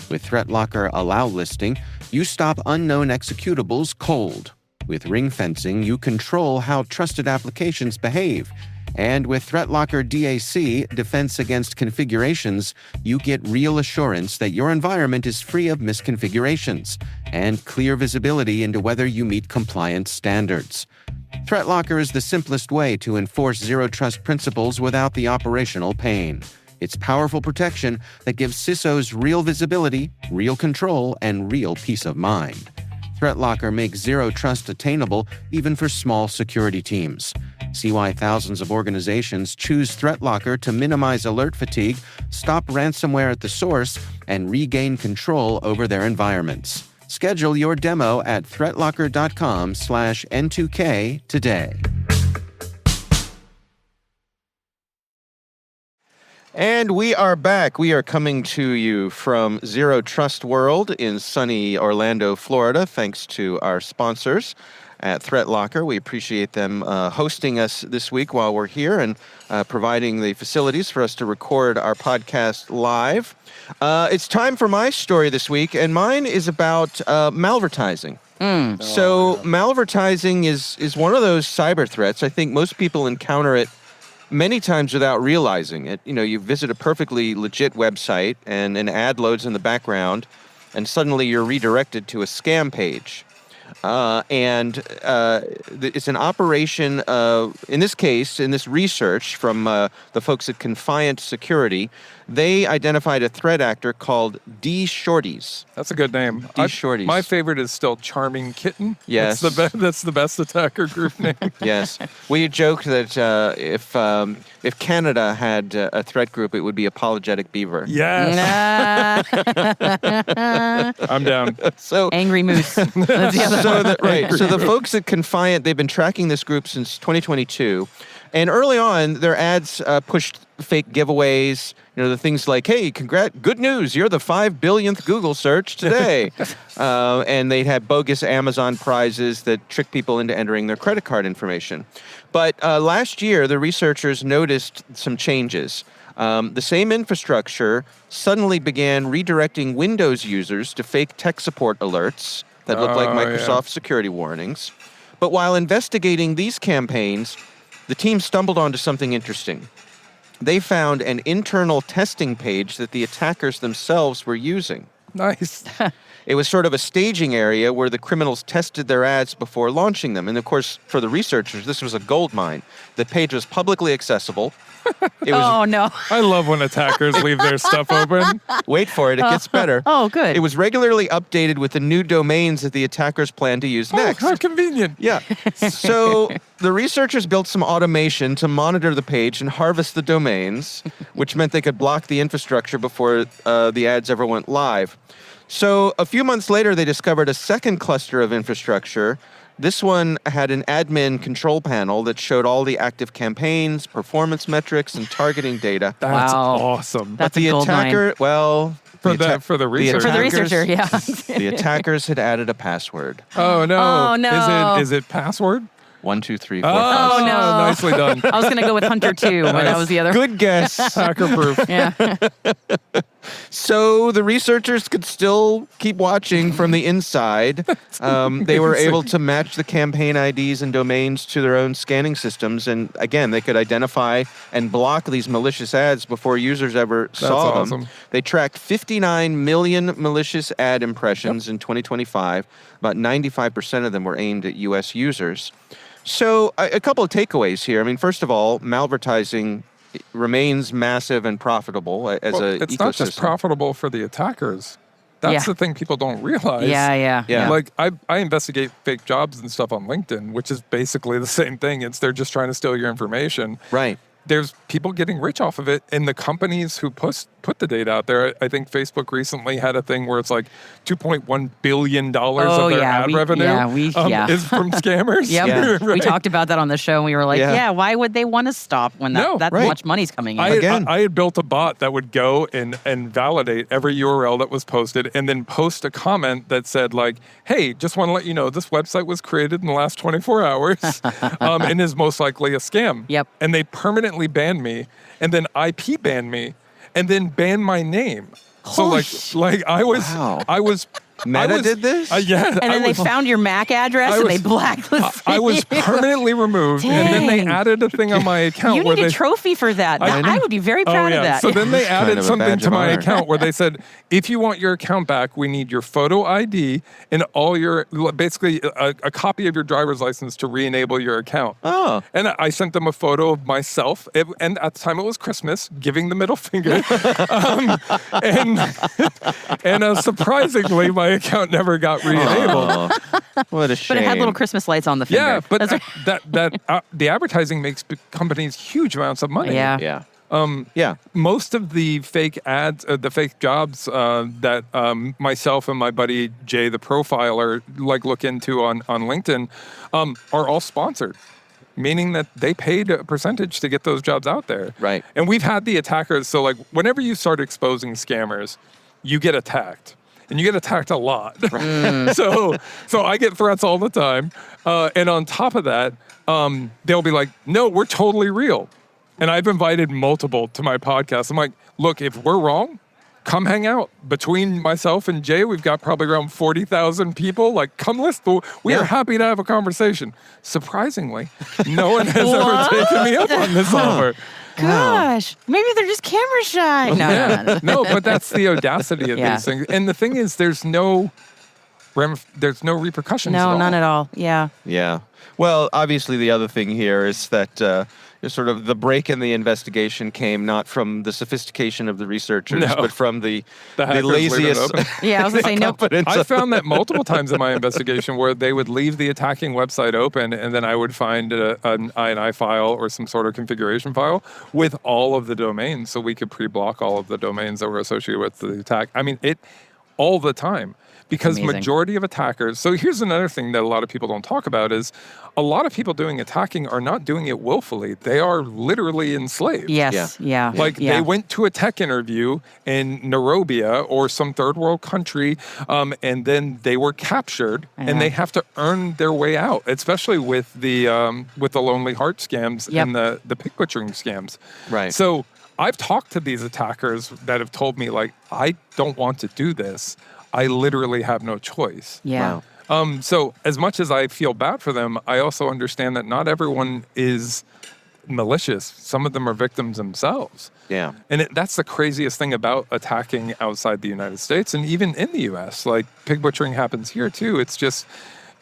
With ThreatLocker Allow listing, you stop unknown executables cold. With ring fencing, you control how trusted applications behave. And with ThreatLocker DAC, Defense Against Configurations, you get real assurance that your environment is free of misconfigurations and clear visibility into whether you meet compliance standards. ThreatLocker is the simplest way to enforce zero-trust principles without the operational pain. It's powerful protection that gives CISOs real visibility, real control, and real peace of mind. ThreatLocker makes zero trust attainable even for small security teams. See why thousands of organizations choose ThreatLocker to minimize alert fatigue, stop ransomware at the source, and regain control over their environments. Schedule your demo at threatlocker.com/N2K today. And we are back. We are coming to you from Zero Trust World in sunny Orlando, Florida, thanks to our sponsors. at Threat Locker. We appreciate them hosting us this week while we're here and providing the facilities for us to record our podcast live. It's time for my story this week, and mine is about malvertising. Malvertising is one of those cyber threats. I think most people encounter it many times without realizing it. You know, you visit a perfectly legit website and an ad loads in the background, and suddenly you're redirected to a scam page. It's an operation, in this case, in this research from the folks at Scambait Security, they identified a threat actor called D-Shortiez. That's a good name. D-Shortiez. My favorite is still Charming Kitten. Yes. That's the best attacker group name. Yes. We joke that if Canada had a threat group, it would be Apologetic Beaver. Yes. I'm down. So Angry Moose. That's the other one. So the folks at Scambait, they've been tracking this group since 2022. And early on, their ads pushed fake giveaways, the things like, hey, good news, you're the 5 billionth Google search today. And they had bogus Amazon prizes that trick people into entering their credit card information. But last year, the researchers noticed some changes. The same infrastructure suddenly began redirecting Windows users to fake tech support alerts that look like Microsoft security warnings. But while investigating these campaigns, the team stumbled onto something interesting. They found an internal testing page that the attackers themselves were using. Nice. It was sort of a staging area where the criminals tested their ads before launching them. And of course, for the researchers, this was a goldmine. The page was publicly accessible. Oh, no. I love when attackers leave their stuff open. Wait for it. It gets better. Oh, good. It was regularly updated with the new domains that the attackers plan to use next. Oh, how convenient. Yeah. So the researchers built some automation to monitor the page and harvest the domains, which meant they could block the infrastructure before the ads ever went live. So a few months later, they discovered a second cluster of infrastructure. This one had an admin control panel that showed all the active campaigns, performance metrics, and targeting data. That's Wow. awesome. That's The a gold mine. attacker, well... For the researcher. For the researcher, yeah. The attackers had added a password. Oh, no. Oh, no. Is it password? 1, 2, 3, 4, 5, Oh, 6. no. Nicely done. I was going to go with Hunter too, but that was the other. Good guess. Hacker proof. Yeah. So the researchers could still keep watching from the inside. They were able to match the campaign IDs and domains to their own scanning systems. And again, they could identify and block these malicious ads before users ever saw awesome. them. They tracked 59 million malicious ad impressions in 2025. About 95% of them were aimed at U.S. users. So a couple of takeaways here. I mean, first of all, malvertising remains massive and profitable as an ecosystem. It's not just profitable for the attackers. That's the thing people don't realize. Yeah. Like, I investigate fake jobs and stuff on LinkedIn, which is basically the same thing. They're just trying to steal your information. Right. There's people getting rich off of it, and the companies who put the data out there. I think Facebook recently had a thing where it's like $2.1 billion of their ad revenue is from scammers. Yep. Yeah. Right. We talked about that on the show, and we were like, why would they want to stop when that much money's coming in? I had built a bot that would go and validate every URL that was posted and then post a comment that said, like, hey, just want to let you know this website was created in the last 24 hours and is most likely a scam. Yep. And they permanently banned me and then IP banned me and then banned my name. So like I was Meta did this? Yeah. And then they found your MAC address and they blacklisted I was permanently removed. And then they added a thing on my account You where need a trophy for that. I would be very proud of that. So then they added of a something badge to of my honor. account where they said, if you want your account back, we need your photo ID and all your, basically a copy of your driver's license to re-enable your account. Oh. And I sent them a photo of myself. And at the time it was Christmas, giving the middle finger. And surprisingly, my account never got re-enabled. What a shame. But it had little Christmas lights on the finger. Yeah, but That's right. the advertising makes companies huge amounts of money. Yeah. Yeah. Most of the fake ads, the fake jobs that myself and my buddy Jay, the profiler, look into on LinkedIn, are all sponsored. Meaning that they paid a percentage to get those jobs out there. Right. And we've had the attackers. So whenever you start exposing scammers, you get attacked. and you get attacked a lot. So I get threats all the time. And on top of that, they'll be like, no, we're totally real. And I've invited multiple to my podcast. I'm like, look, if we're wrong, come hang out. Between myself and Jay, we've got probably around 40,000 people. Like, come listen. We are happy to have a conversation. Surprisingly, no one has ever taken me up on this offer. Gosh, maybe they're just camera shy. No, but that's the audacity of these things. And the thing is, there's no repercussions. No, at all. none at all. Yeah. Yeah. Well, obviously, the other thing here is that sort of the break in the investigation came not from the sophistication of the researchers, but from the laziest. Yeah, I was going to say, no. I found that multiple times in my investigation where they would leave the attacking website open, and then I would find an INI file or some sort of configuration file with all of the domains, so we could pre-block all of the domains that were associated with the attack. I mean, it all the time. Because majority of attackers, so here's another thing that a lot of people don't talk about is a lot of people doing attacking are not doing it willfully. They are literally enslaved. Yes, yeah. Like they went to a tech interview in Nairobi or some third world country, and then they were captured, and they have to earn their way out, especially with the Lonely Heart scams and the pig butchering scams. Right. So I've talked to these attackers that have told me, like, I don't want to do this. I literally have no choice. Yeah. Wow. So as much as I feel bad for them, I also understand that not everyone is malicious. Some of them are victims themselves. Yeah. And that's the craziest thing about attacking outside the United States and even in the U.S. Like, pig butchering happens here too. It's just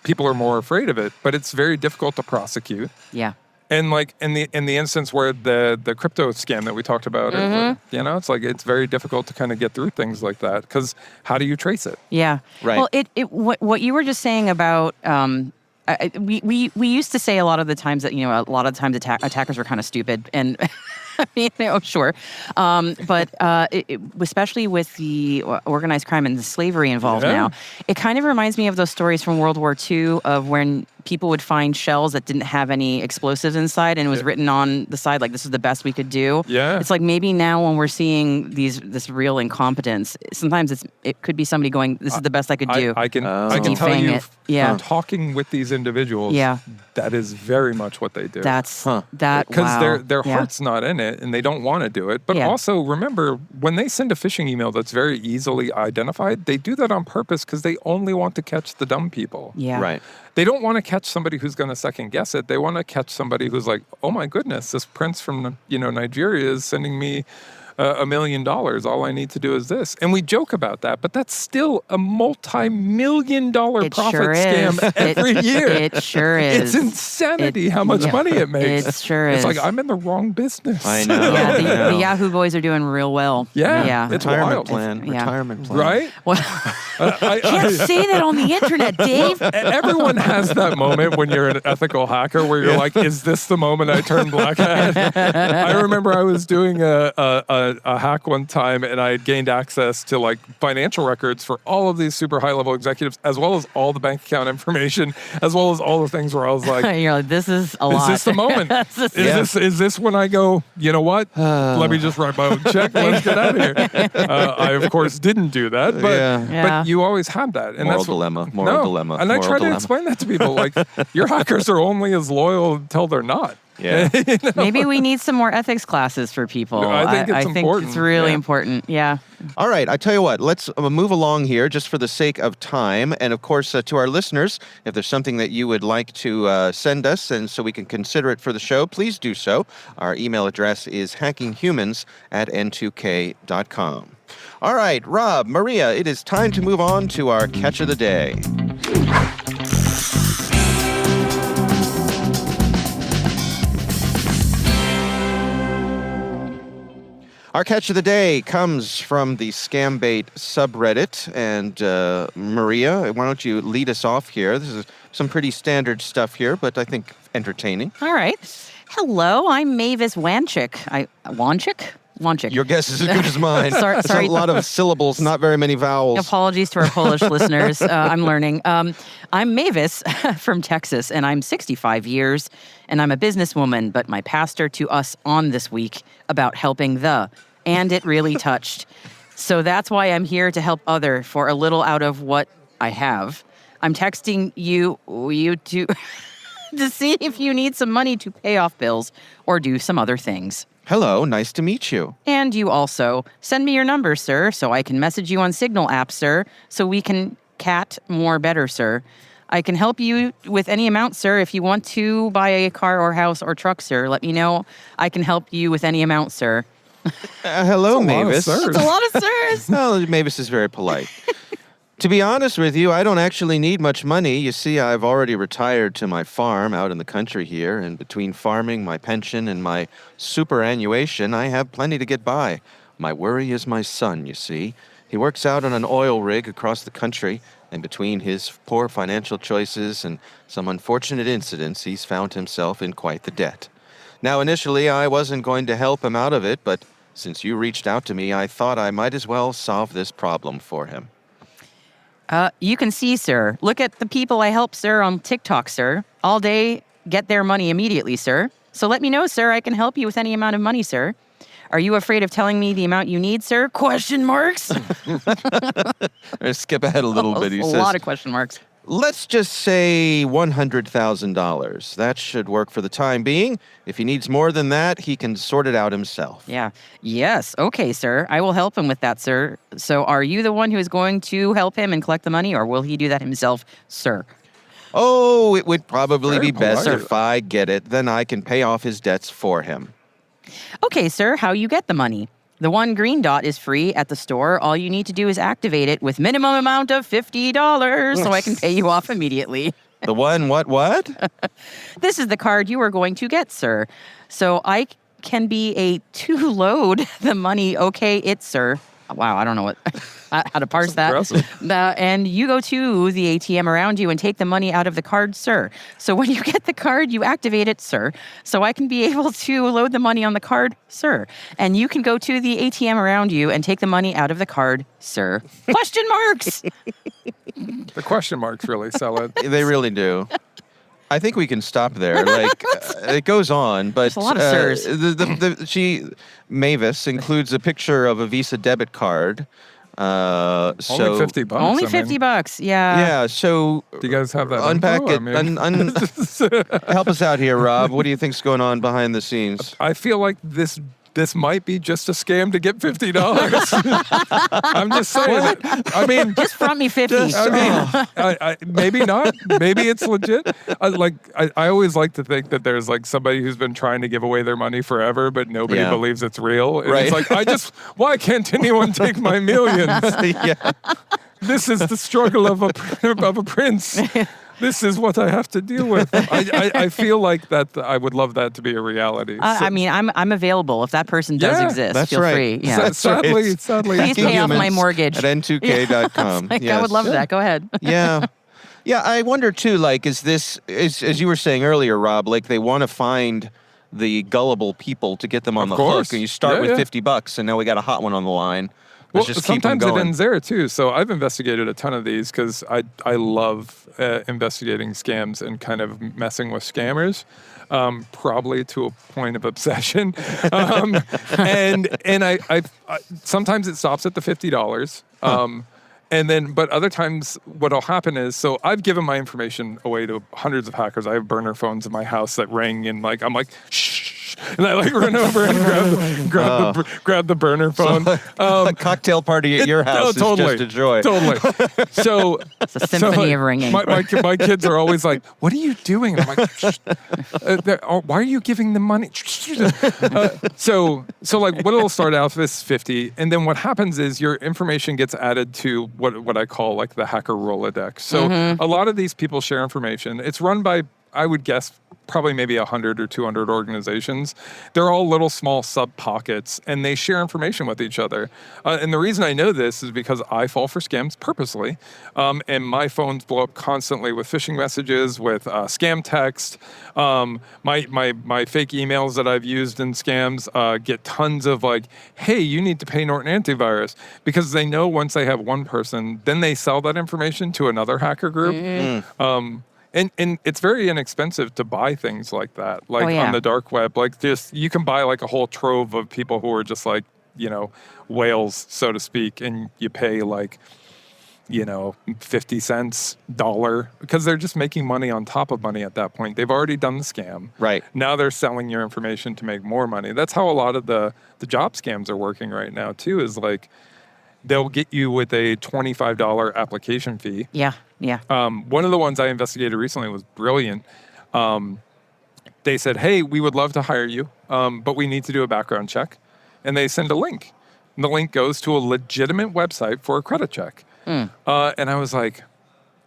people are more afraid of it, but it's very difficult to prosecute. Yeah. And like in the instance where the crypto scam that we talked about, it's like it's very difficult to kind of get through things like that because how do you trace it? Yeah, right. Well, what you were just saying about we used to say a lot of the times that a lot of times attackers were kind of stupid and. I mean, sure. But especially with the organized crime and the slavery involved now, it kind of reminds me of those stories from World War II of when people would find shells that didn't have any explosives inside and it was written on the side like this is the best we could do. Yeah. It's like maybe now when we're seeing this real incompetence, sometimes it could be somebody going, this is the best I could do. I can tell you, talking with these individuals, that is very much what they do. That's because their heart's not in it and they don't want to do it. But also remember, when they send a phishing email that's very easily identified, they do that on purpose because they only want to catch the dumb people. Yeah. Right. They don't want to catch somebody who's going to second guess it. They want to catch somebody who's like, oh my goodness, this prince from Nigeria is sending me $1 million. All I need to do is this. And we joke about that, but that's still a multi-million-dollar profit scam every year. It sure is. It's insanity how much money it makes. It sure is. It's like, I'm in the wrong business. I know. The Yahoo boys are doing real well. Yeah. It's retirement plan. Retirement plan. Right? Well, can't say that on the internet, Dave. Everyone has that moment when you're an ethical hacker where you're like, is this the moment I turn black hat? I remember I was doing a hack one time and I had gained access to like financial records for all of these super high level executives, as well as all the bank account information, as well as all the things where I was like, you're like, this is a lot. Is this the moment? Is this when I go, you know what? Let me just write my own check. Let's get out of here. I, of course, didn't do that, but you always have that. And Moral dilemma. And I try to explain that to people. Like, your hackers are only as loyal until they're not. Yeah. Maybe we need some more ethics classes for people. No, I think it's really important. Yeah. All right. I tell you what, let's move along here just for the sake of time. And of course, to our listeners, if there's something that you would like to send us and so we can consider it for the show, please do so. Our email address is hackinghumans@n2k.com. All right, Rob, Maria, it is time to move on to our catch of the day. Our catch of the day comes from the Scambait Subreddit. And Maria, why don't you lead us off here? This is some pretty standard stuff here, but I think entertaining. All right. Hello, I'm Mavis Wanchik. Wanchik? Your guess is as good as mine. Sorry. A lot of syllables, not very many vowels. Apologies to our Polish listeners. I'm learning. I'm Mavis from Texas, and I'm 65 years, and I'm a businesswoman, but my pastor to us on this week about helping and it really touched. So that's why I'm here to help other for a little out of what I have. I'm texting you to to see if you need some money to pay off bills or do some other things. Hello, nice to meet you. And you also send me your number, sir, so I can message you on Signal app, sir, so we can cat more better, sir. I can help you with any amount, sir. If you want to buy a car or house or truck, sir, let me know. I can help you with any amount, sir. Hello, Mavis. That's a lot of sirs. Well, Mavis is very polite. To be honest with you, I don't actually need much money. You see, I've already retired to my farm out in the country here, and between farming, my pension, and my superannuation, I have plenty to get by. My worry is my son, you see. He works out on an oil rig across the country, and between his poor financial choices and some unfortunate incidents, he's found himself in quite the debt. Now, initially, I wasn't going to help him out of it, but since you reached out to me, I thought I might as well solve this problem for him. You can see, sir. Look at the people I help, sir, on TikTok, sir. All day, get their money immediately, sir. So let me know, sir. I can help you with any amount of money, sir. Are you afraid of telling me the amount you need, sir? Question marks. Skip ahead a little bit. He a says, lot of question marks. let's just say $100,000. That should work for the time being. If he needs more than that, he can sort it out himself. Yeah. Yes. Okay, sir. I will help him with that, sir. So are you the one who is going to help him and collect the money, or will he do that himself, sir? Oh, it would probably Very be best polite. if I get it. Then I can pay off his debts for him. Okay, sir. How you get the money? The one green dot is free at the store. All you need to do is activate it with minimum amount of $50 so I can pay you off immediately. The one, what? This is the card you are going to get, sir. So I can be a to load the money. Okay, it's sir. Wow, I don't know how to parse that. Impressive. And you go to the ATM around you and take the money out of the card, sir. So when you get the card, you activate it, sir. So I can be able to load the money on the card, sir. And you can go to the ATM around you and take the money out of the card, sir. Question marks. The question marks really sell it. They really do. I think we can stop there. Like it goes on, but There's a lot of sirs. Mavis includes a picture of a Visa Debit card. Only $50. Only I mean, $50. Yeah. Yeah. So Do you guys have that? unpack info? it. I mean, Help us out here, Rob. What do you think's going on behind the scenes? I feel like this might be just a scam to get $50. I'm just saying. I mean, Just front me 50. I mean, maybe not. Maybe it's legit. I always like to think that there's like somebody who's been trying to give away their money forever, but nobody Yeah. believes it's real. And Right. It's like, why can't anyone take my millions? Yeah. This is the struggle of a prince. This is what I have to deal with. I feel like that I would love that to be a reality. I mean, I'm available if that person does Yeah, exist. that's Feel right. free. Yeah. Sadly, Please pay off my mortgage. At n2k.com. Like, I Yes. would love that. Go ahead. Yeah. Yeah, I wonder too, like, is as you were saying earlier, Rob, like they want to find the gullible people to get them on Of the course. hook. And you start Yeah, with yeah. $50 and now we got a hot one on the line. Well, Let's just keep them sometimes it going. ends there too. So I've investigated a ton of these because I love investigating scams and kind of messing with scammers, probably to a point of obsession. And I sometimes it stops at the $50. And then, but other times what'll happen is, so I've given my information away to hundreds of hackers. I have burner phones in my house that ring and like, I'm like, shh, and I like run over and grab the burner phone. A cocktail party at your house is just a joy. Totally. So It's a symphony of ringing. my kids are always like, "What are you doing?" And I'm like, "Shh." "Why are you giving them money?" So like, what it'll start out with is 50, and then what happens is your information gets added to what I call like the hacker Rolodex. So a lot of these people share information. It's run by, I would guess, probably maybe 100 or 200 organizations. They're all little small sub pockets and they share information with each other. And the reason I know this is because I fall for scams purposely. And my phones blow up constantly with phishing messages, with scam text. My fake emails that I've used in scams get tons of like, hey, you need to pay Norton Antivirus, because they know once they have one person, then they sell that information to another hacker group. And it's very inexpensive to buy things like that, like Oh, yeah. on the dark web. Like just, you can buy like a whole trove of people who are just like whales, so to speak, and you pay 50 cents, dollar, because they're just making money on top of money at that point. They've already done the scam. Right. Now they're selling your information to make more money. That's how a lot of the job scams are working right now too, is they'll get you with a $25 application fee. Yeah. One of the ones I investigated recently was brilliant. They said, hey, we would love to hire you, but we need to do a background check. And they send a link. And the link goes to a legitimate website for a credit check. And I was like,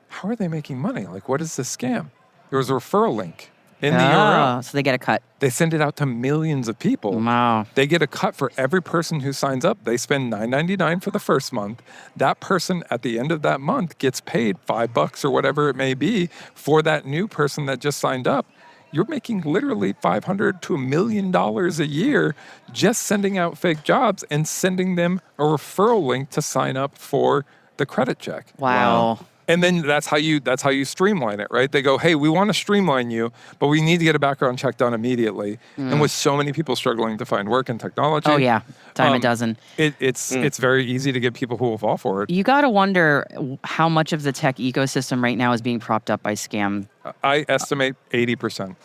how are they making money? What is this scam? There was a referral link in the URL. So they get a cut. They send it out to millions of people. Wow. They get a cut for every person who signs up. They spend $9.99 for the first month. That person at the end of that month gets paid $5 or whatever it may be for that new person that just signed up. You're making literally $500 to $1 million a year just sending out fake jobs and sending them a referral link to sign up for the credit check. Wow. And then that's how you streamline it, right? They go, hey, we want to streamline you, but we need to get a background check done immediately. And with so many people struggling to find work in technology, Oh yeah, dime a dozen. It's very easy to get people who will fall for it. You got to wonder how much of the tech ecosystem right now is being propped up by scam. I estimate 80%.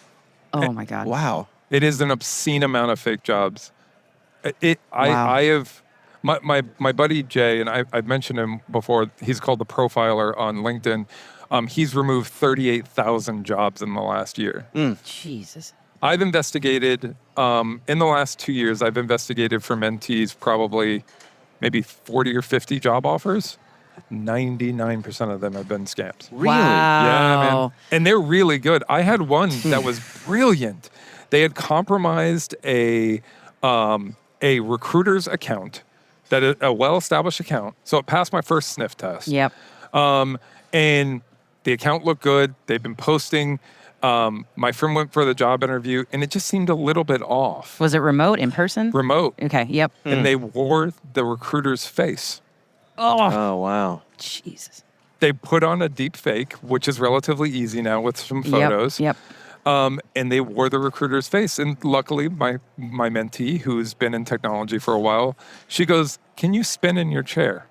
Oh my God. Wow. It is an obscene amount of fake jobs. Wow. I have my buddy Jay, and I've mentioned him before. He's called the Profiler on LinkedIn. He's removed 38,000 jobs in the last year. Jesus. I've investigated in the last 2 years. I've investigated for mentees probably maybe 40 or 50 job offers. 99% of them have been scams. Really? Wow. Yeah, man. And they're really good. I had one that was brilliant. They had compromised a recruiter's account, a well-established account. So it passed my first sniff test. Yep. And the account looked good. They've been posting. My friend went for the job interview, and it just seemed a little bit off. Was it remote, in person? Remote. Okay. Yep. And they wore the recruiter's face. Oh, wow. Jesus. They put on a deep fake, which is relatively easy now with some photos. Yep. And they wore the recruiter's face. And luckily, my mentee, who's been in technology for a while, she goes, "Can you spin in your chair?"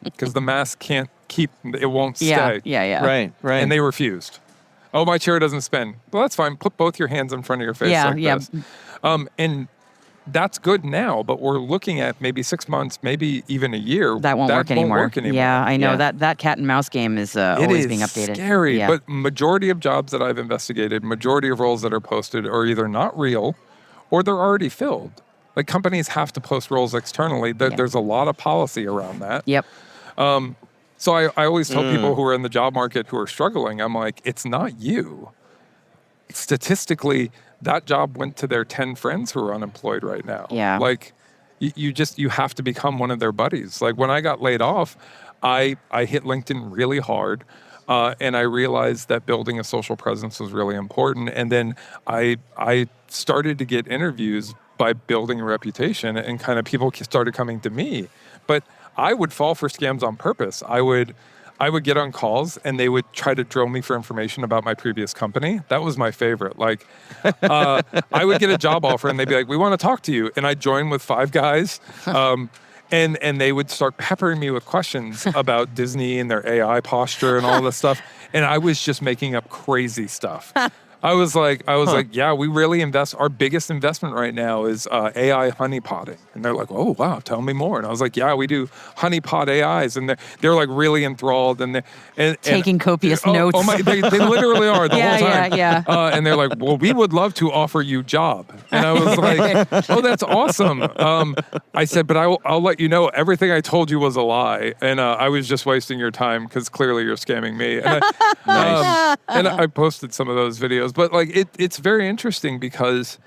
Because the mask can't it won't stay. Yeah. Right. And they refused. Oh, my chair doesn't spin. Well, that's fine. Put both your hands in front of your face like this. And that's good now, but we're looking at maybe 6 months, maybe even a year. That won't work anymore. Yeah, I know. Yeah. That cat and mouse game is always being updated. It is scary, Yeah. but majority of jobs that I've investigated, majority of roles that are posted are either not real or they're already filled. Companies have to post roles externally. There's a lot of policy around that. Yep. So I always tell people who are in the job market who are struggling, I'm like, it's not you. Statistically, that job went to their 10 friends who are unemployed right now. Yeah. You have to become one of their buddies. When I got laid off, I hit LinkedIn really hard. And I realized that building a social presence was really important. And then I started to get interviews by building a reputation, and kind of people started coming to me. But I would fall for scams on purpose. I would get on calls and they would try to drill me for information about my previous company. That was my favorite. I would get a job offer and they'd be like, "We want to talk to you." And I'd join with 5 guys. And they would start peppering me with questions about Disney and their AI posture and all this stuff. And I was just making up crazy stuff. I was like, yeah, we really invest. Our biggest investment right now is AI honeypotting. And they're like, "Oh, wow, tell me more." And I was like, "Yeah, we do honeypot AIs." And they're really enthralled and taking copious notes. Oh my, they literally are the whole time. Yeah. And they're like, "Well, we would love to offer you job." And I was like, "Oh, that's awesome." I said, "But I'll let you know everything I told you was a lie, and I was just wasting your time because clearly you're scamming me." And and I posted some of those videos. But it's very interesting because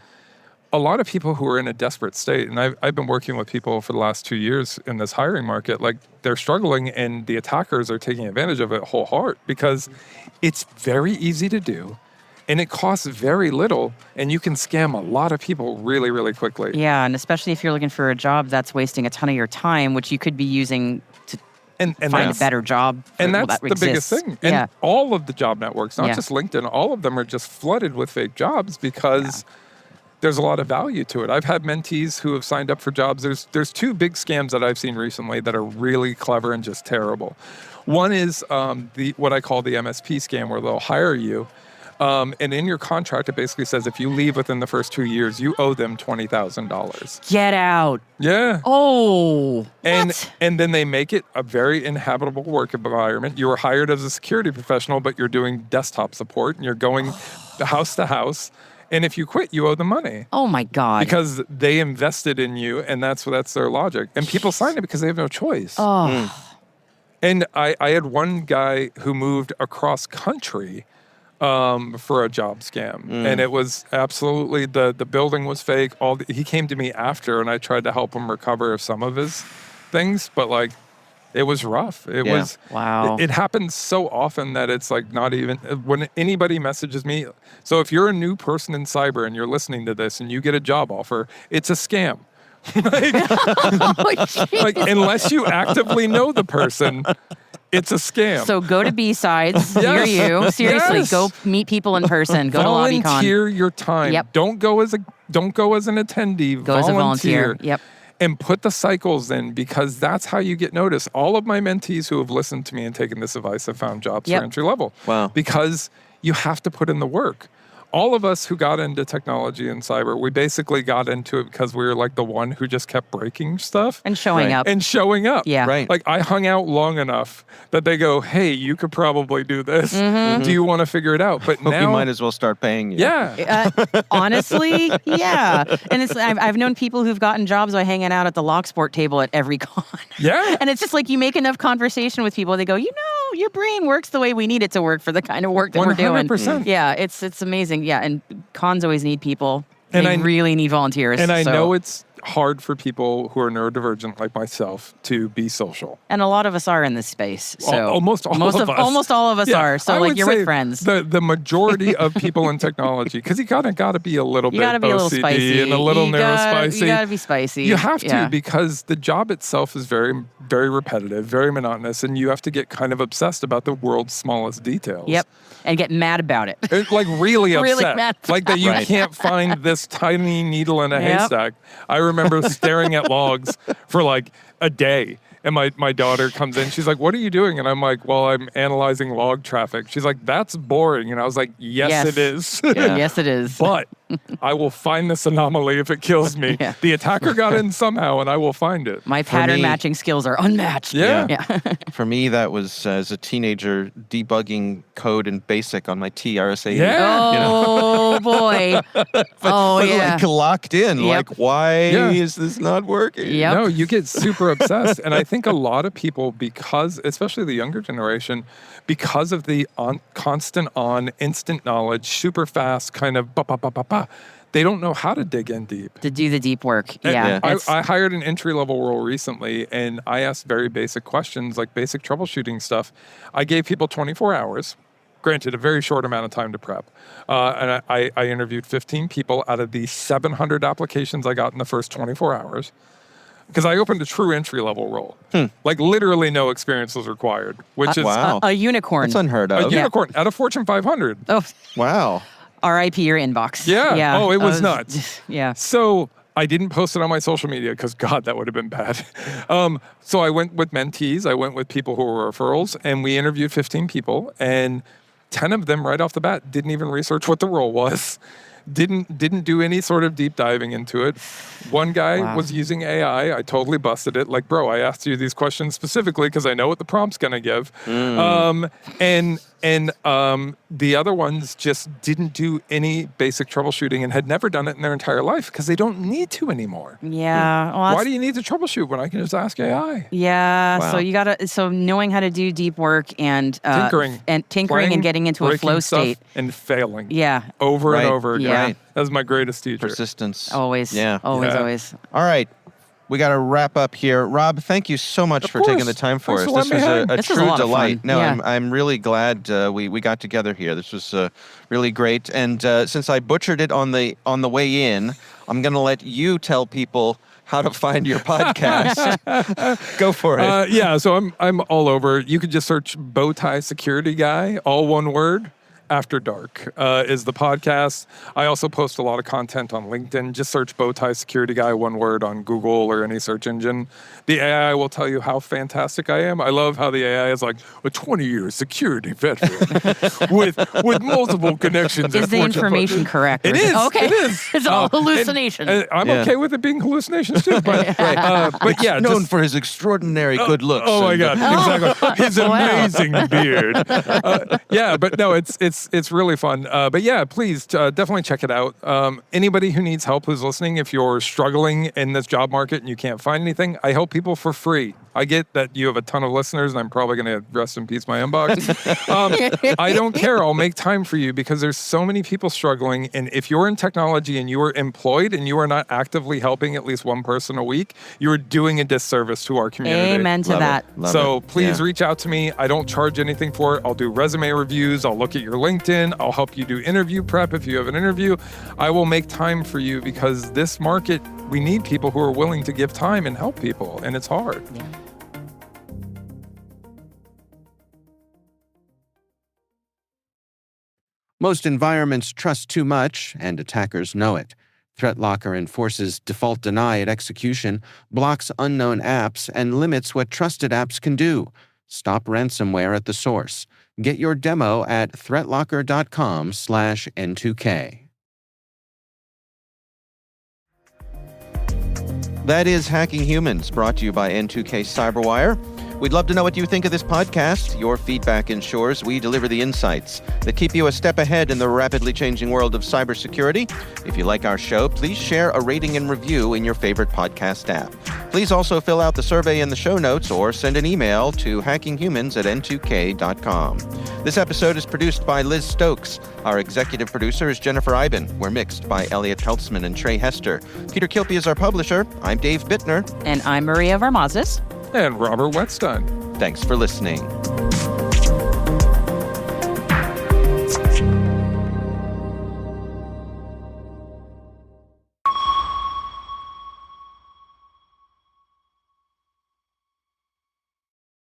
a lot of people who are in a desperate state, and I've been working with people for the last 2 years in this hiring market, they're struggling and the attackers are taking advantage of it whole heart because it's very easy to do and it costs very little and you can scam a lot of people really, really quickly. Yeah, and especially if you're looking for a job that's wasting a ton of your time, which you could be using to and find a better job. And that's the biggest thing. And all of the job networks, not Yeah. just LinkedIn, all of them are just flooded with fake jobs because there's a lot of value to it. I've had mentees who have signed up for jobs. There's two big scams that I've seen recently that are really clever and just terrible. One is what I call the MSP scam, where they'll hire you. And in your contract, it basically says if you leave within the first 2 years, you owe them $20,000. Get out. Yeah. Oh. What? And then they make it a very inhabitable work environment. You were hired as a security professional, but you're doing desktop support and you're going house to house. And if you quit, you owe them money. Oh my God. Because they invested in you, and that's their logic. And people sign it because they have no choice. Oh. And I had one guy who moved across country for a job scam. And it was absolutely, the building was fake. He came to me after, and I tried to help him recover some of his things, but like, it was rough. It was, wow. It happens so often that it's like not even, when anybody messages me. So if you're a new person in cyber and you're listening to this and you get a job offer, it's a scam. like, unless you actively know the person, it's a scam. So go to B-Sides near you. Seriously, go meet people in person. Go to LobbyCon. Volunteer your time. Yep. Don't go as an attendee. Go as a volunteer. Yep. And put the cycles in, because that's how you get noticed. All of my mentees who have listened to me and taken this advice have found jobs for entry level. Wow. Because you have to put in the work. All of us who got into technology and cyber, we basically got into it because we were like the one who just kept breaking stuff. And showing up. And showing up. Yeah. Right. Like, I hung out long enough that they go, hey, you could probably do this. Do you want to figure it out? But Hope now you might as well start paying you. Yeah. Honestly, yeah. And I've known people who've gotten jobs by hanging out at the Locksport table at every con. Yeah. And it's just like, you make enough conversation with people, they go, your brain works the way we need it to work for the kind of work that we're doing. 100%. Yeah, it's amazing. Yeah, and cons always need people. And they really need volunteers. And I know it's hard for people who are neurodivergent like myself to be social. And a lot of us are in this space. So almost all of us. Almost all of us are. So I like, would you're say with friends. The majority of people in technology, because you got to be a little bit You gotta be a little OCD spicy. and a little neurospicy. You gotta be spicy. You have to, because the job itself is very, very repetitive, very monotonous, and you have to get kind of obsessed about the world's smallest details. Yep. And get mad about it. Like really upset. Really mad. Like that you can't find this tiny needle in a haystack. I remember staring at logs for like a day. And my daughter comes in. She's like, what are you doing? And I'm like, well, I'm analyzing log traffic. She's like, that's boring. And I was like, yes. It is. Yeah. Yes, it is. But I will find this anomaly if it kills me. Yeah. The attacker got in somehow, and I will find it. My pattern me- matching skills are unmatched. Yeah. For me, that was as a teenager debugging code in BASIC on my TRS-80. Yeah. Oh, boy. But yeah. like locked in. Yep. Like, why is this not working? Yep. No, you get super obsessed. And I think a lot of people, because, especially the younger generation, because of the constant instant knowledge, super fast kind of they don't know how to dig in deep. To do the deep work. Yeah. I hired an entry-level role recently, and I asked very basic questions, like basic troubleshooting stuff. I gave people 24 hours. Granted, a very short amount of time to prep. And I interviewed 15 people out of the 700 applications I got in the first 24 hours. Because I opened a true entry-level role. Like, literally no experience was required, which is wow. A unicorn. That's unheard of. a unicorn at a Fortune 500. Oh, Wow. RIP your inbox. Yeah. Oh, it was nuts. Yeah. So I didn't post it on my social media because, God, that would have been bad. So I went with mentees. I went with people who were referrals, and we interviewed 15 people, and 10 of them right off the bat didn't even research what the role was. Didn't do any sort of deep diving into it. One guy was using AI. I totally busted it. Like, bro, I asked you these questions specifically because I know what the prompt's gonna give. And the other ones just didn't do any basic troubleshooting and had never done it in their entire life because they don't need to anymore. Yeah. Well, Why do you need to troubleshoot when I can just ask AI? Yeah. Wow. So knowing how to do deep work and Tinkering and getting into a flow breaking stuff state. and failing. Yeah. Over and over again. Yeah. Right. That was my greatest teacher. Persistence. Always. Yeah. Always. Yeah. Always. All right. We got to wrap up here. Rob, thank you so much for taking the time for Thanks us. for This was letting me a This was a true lot of delight. fun. No, Yeah. I'm really glad we got together here. This was really great. And since I butchered it on the way in, I'm going to let you tell people how to find your podcast. Go for it. Yeah, so I'm all over. You could just search Bowtie Security Guy, all one word. After Dark is the podcast. I also post a lot of content on LinkedIn. Just search Bowtie Security Guy, one word, on Google or any search engine. The AI will tell you how fantastic I am. I love how the AI is like a 20-year security veteran with multiple connections. Is the information correct? It is. Okay. It is. It's all hallucination. And I'm okay with it being hallucinations too. But, but yeah, known for his extraordinary good looks. Oh my God, exactly. His amazing beard. Yeah, but no, it's really fun. But yeah, please definitely check it out. Anybody who needs help who's listening, if you're struggling in this job market and you can't find anything, I help people for free. I get that you have a ton of listeners, and I'm probably going to rest in peace my inbox. I don't care. I'll make time for you because there's so many people struggling. And if you're in technology and you are employed and you are not actively helping at least one person a week, you're doing a disservice to our community. Amen to that. So please reach out to me. I don't charge anything for it. I'll do resume reviews. I'll look at your LinkedIn. I'll help you do interview prep if you have an interview. I will make time for you because this market, we need people who are willing to give time and help people, and it's hard. Yeah. Most environments trust too much, and attackers know it. ThreatLocker enforces default deny at execution, blocks unknown apps, and limits what trusted apps can do. Stop ransomware at the source. Get your demo at threatlocker.com/N2K. That is Hacking Humans, brought to you by N2K Cyberwire. We'd love to know what you think of this podcast. Your feedback ensures we deliver the insights that keep you a step ahead in the rapidly changing world of cybersecurity. If you like our show, please share a rating and review in your favorite podcast app. Please also fill out the survey in the show notes or send an email to hackinghumans@n2k.com. This episode is produced by Liz Stokes. Our executive producer is Jennifer Iben. We're mixed by Elliot Peltzman and Trey Hester. Peter Kilpie is our publisher. I'm Dave Bittner. And I'm Maria Varmazis. And Robert Wetstein. Thanks for listening.